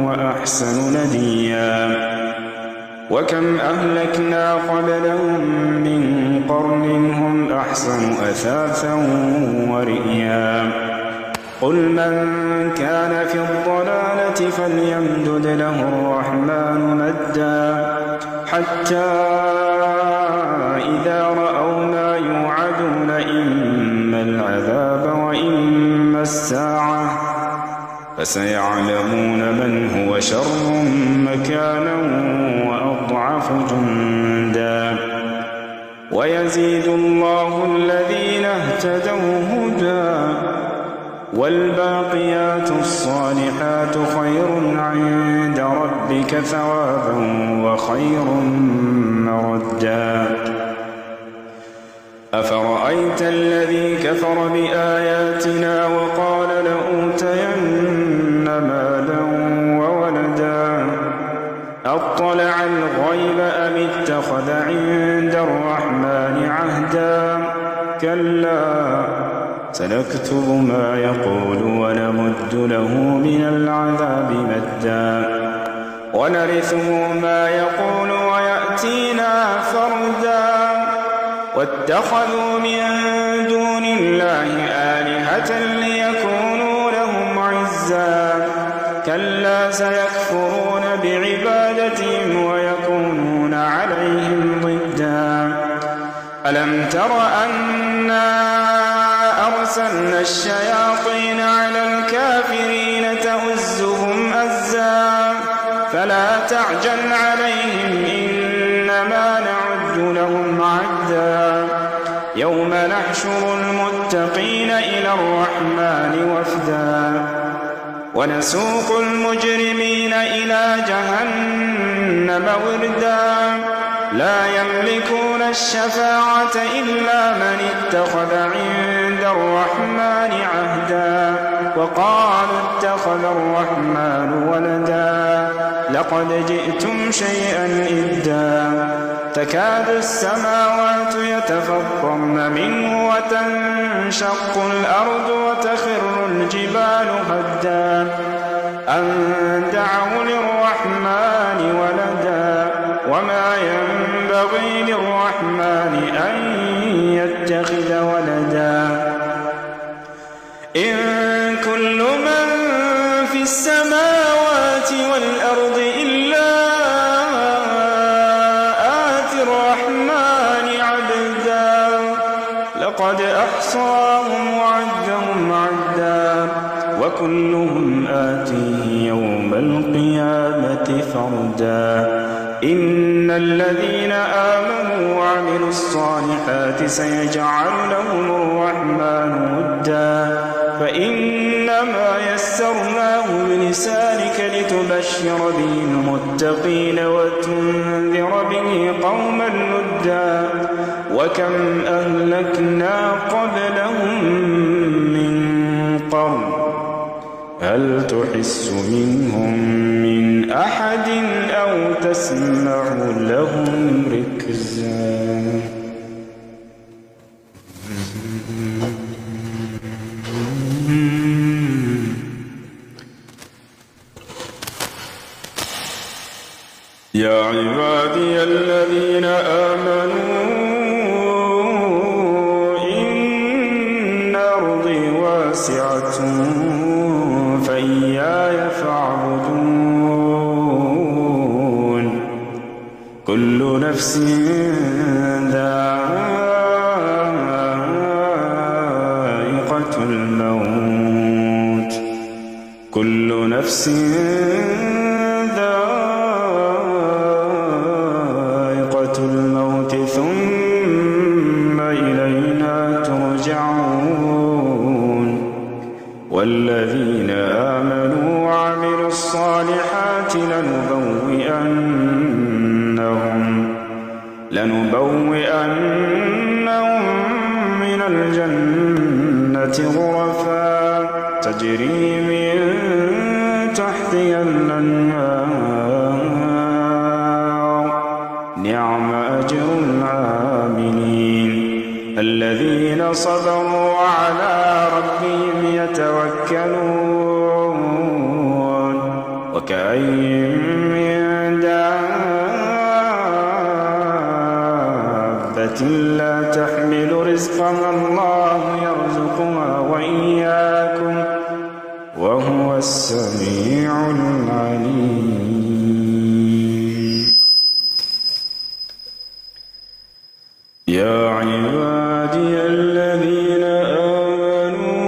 وأحسن نديا وكم أهلكنا قبلهم من قرن هم أحسن أثاثا ورئيا قل من كان في الضلالة فليمدد له الرحمن مدا حتى إذا رأوا ما يوعدون إما العذاب وإما الساعة فسيعلمون من هو شر مكانا وأضعف جندا ويزيد الله الذين اهتدوا هدى والباقيات الصالحات خير عند ربك ثوابا وخير مردا أفرأيت الذي كفر بآياتنا وقال لأوتين مالا وولدا أطلع الغيب أم اتخذ عند الرحمن عهدا كلا سنكتب ما يقول ونمد له من العذاب مدا ونرثه ما يقول ويأتينا فردا واتخذوا من دون الله آلهة ليكونوا لهم عزا كلا سيكفرون بعبادتهم ويكونون عليهم ضدا ألم تر أنا أرسلنا الشياطين على الكافرين تؤزهم أزا فلا تعجل عليهم إنما نعد لهم عدا يوم نحشر المتقين إلى الرحمن وفدا ونسوق المجرمين إلى جهنم وردا لا يملكون الشفاعة إلا من اتخذ عند الرحمن عهدا وقالوا اتخذ الرحمن ولدا لقد جئتم شيئا إدا تكاد السماوات يتفطرن منه وتنشق الأرض وتخر الجبال هدا أن دعوا للرحمن ولدا وما ينبغي للرحمن أن يتخذ ولدا إن كل من في السماوات والأرض إلا آتي الرحمن عبدا لقد أحصاهم وعدهم عدا وكلهم آتيه يوم القيامة فردا إن الذين آمنوا وعملوا الصالحات سيجعل لهم الرحمن ودا فإنما يسرناه بلسانك لتبشر به المتقين وتنذر به قوما لدا وكم أهلكنا قبلهم من قرن هل تحس منهم من أحد أو تسمع لهم ركزا يا عبادي الذين آمنوا إن أرضي واسعة فإياي فاعبدون كل نفس ذائقة الموت كل نفس ذائقة الموت ثم إلينا ترجعون والذين آمنوا وعملوا الصالحات لنبوئنهم من الجنة غرفا تجري من تحتها الأنهار نعم أجر العاملين الذين صبروا وعلى ربهم يتوكلون وكأين من دابة رزقها الله يرزقها وإياكم وهو السميع العليم. يا عبادي الذين آمنوا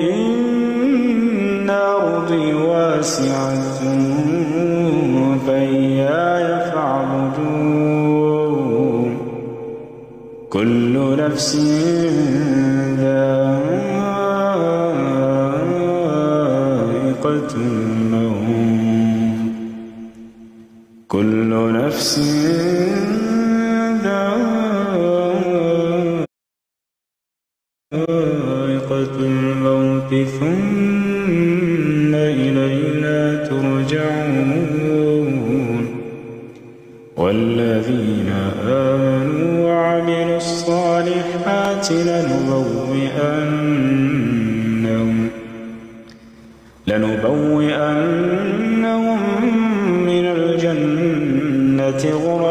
إن أرضي واسعة فإياي فاعبدون. كل نفس ذائقة الموت. كل نفس ذائقة الموت ثم إلينا ترجعون. والذين آمنوا وعملوا الصالحات لنبوئنهم من الجنة غرفا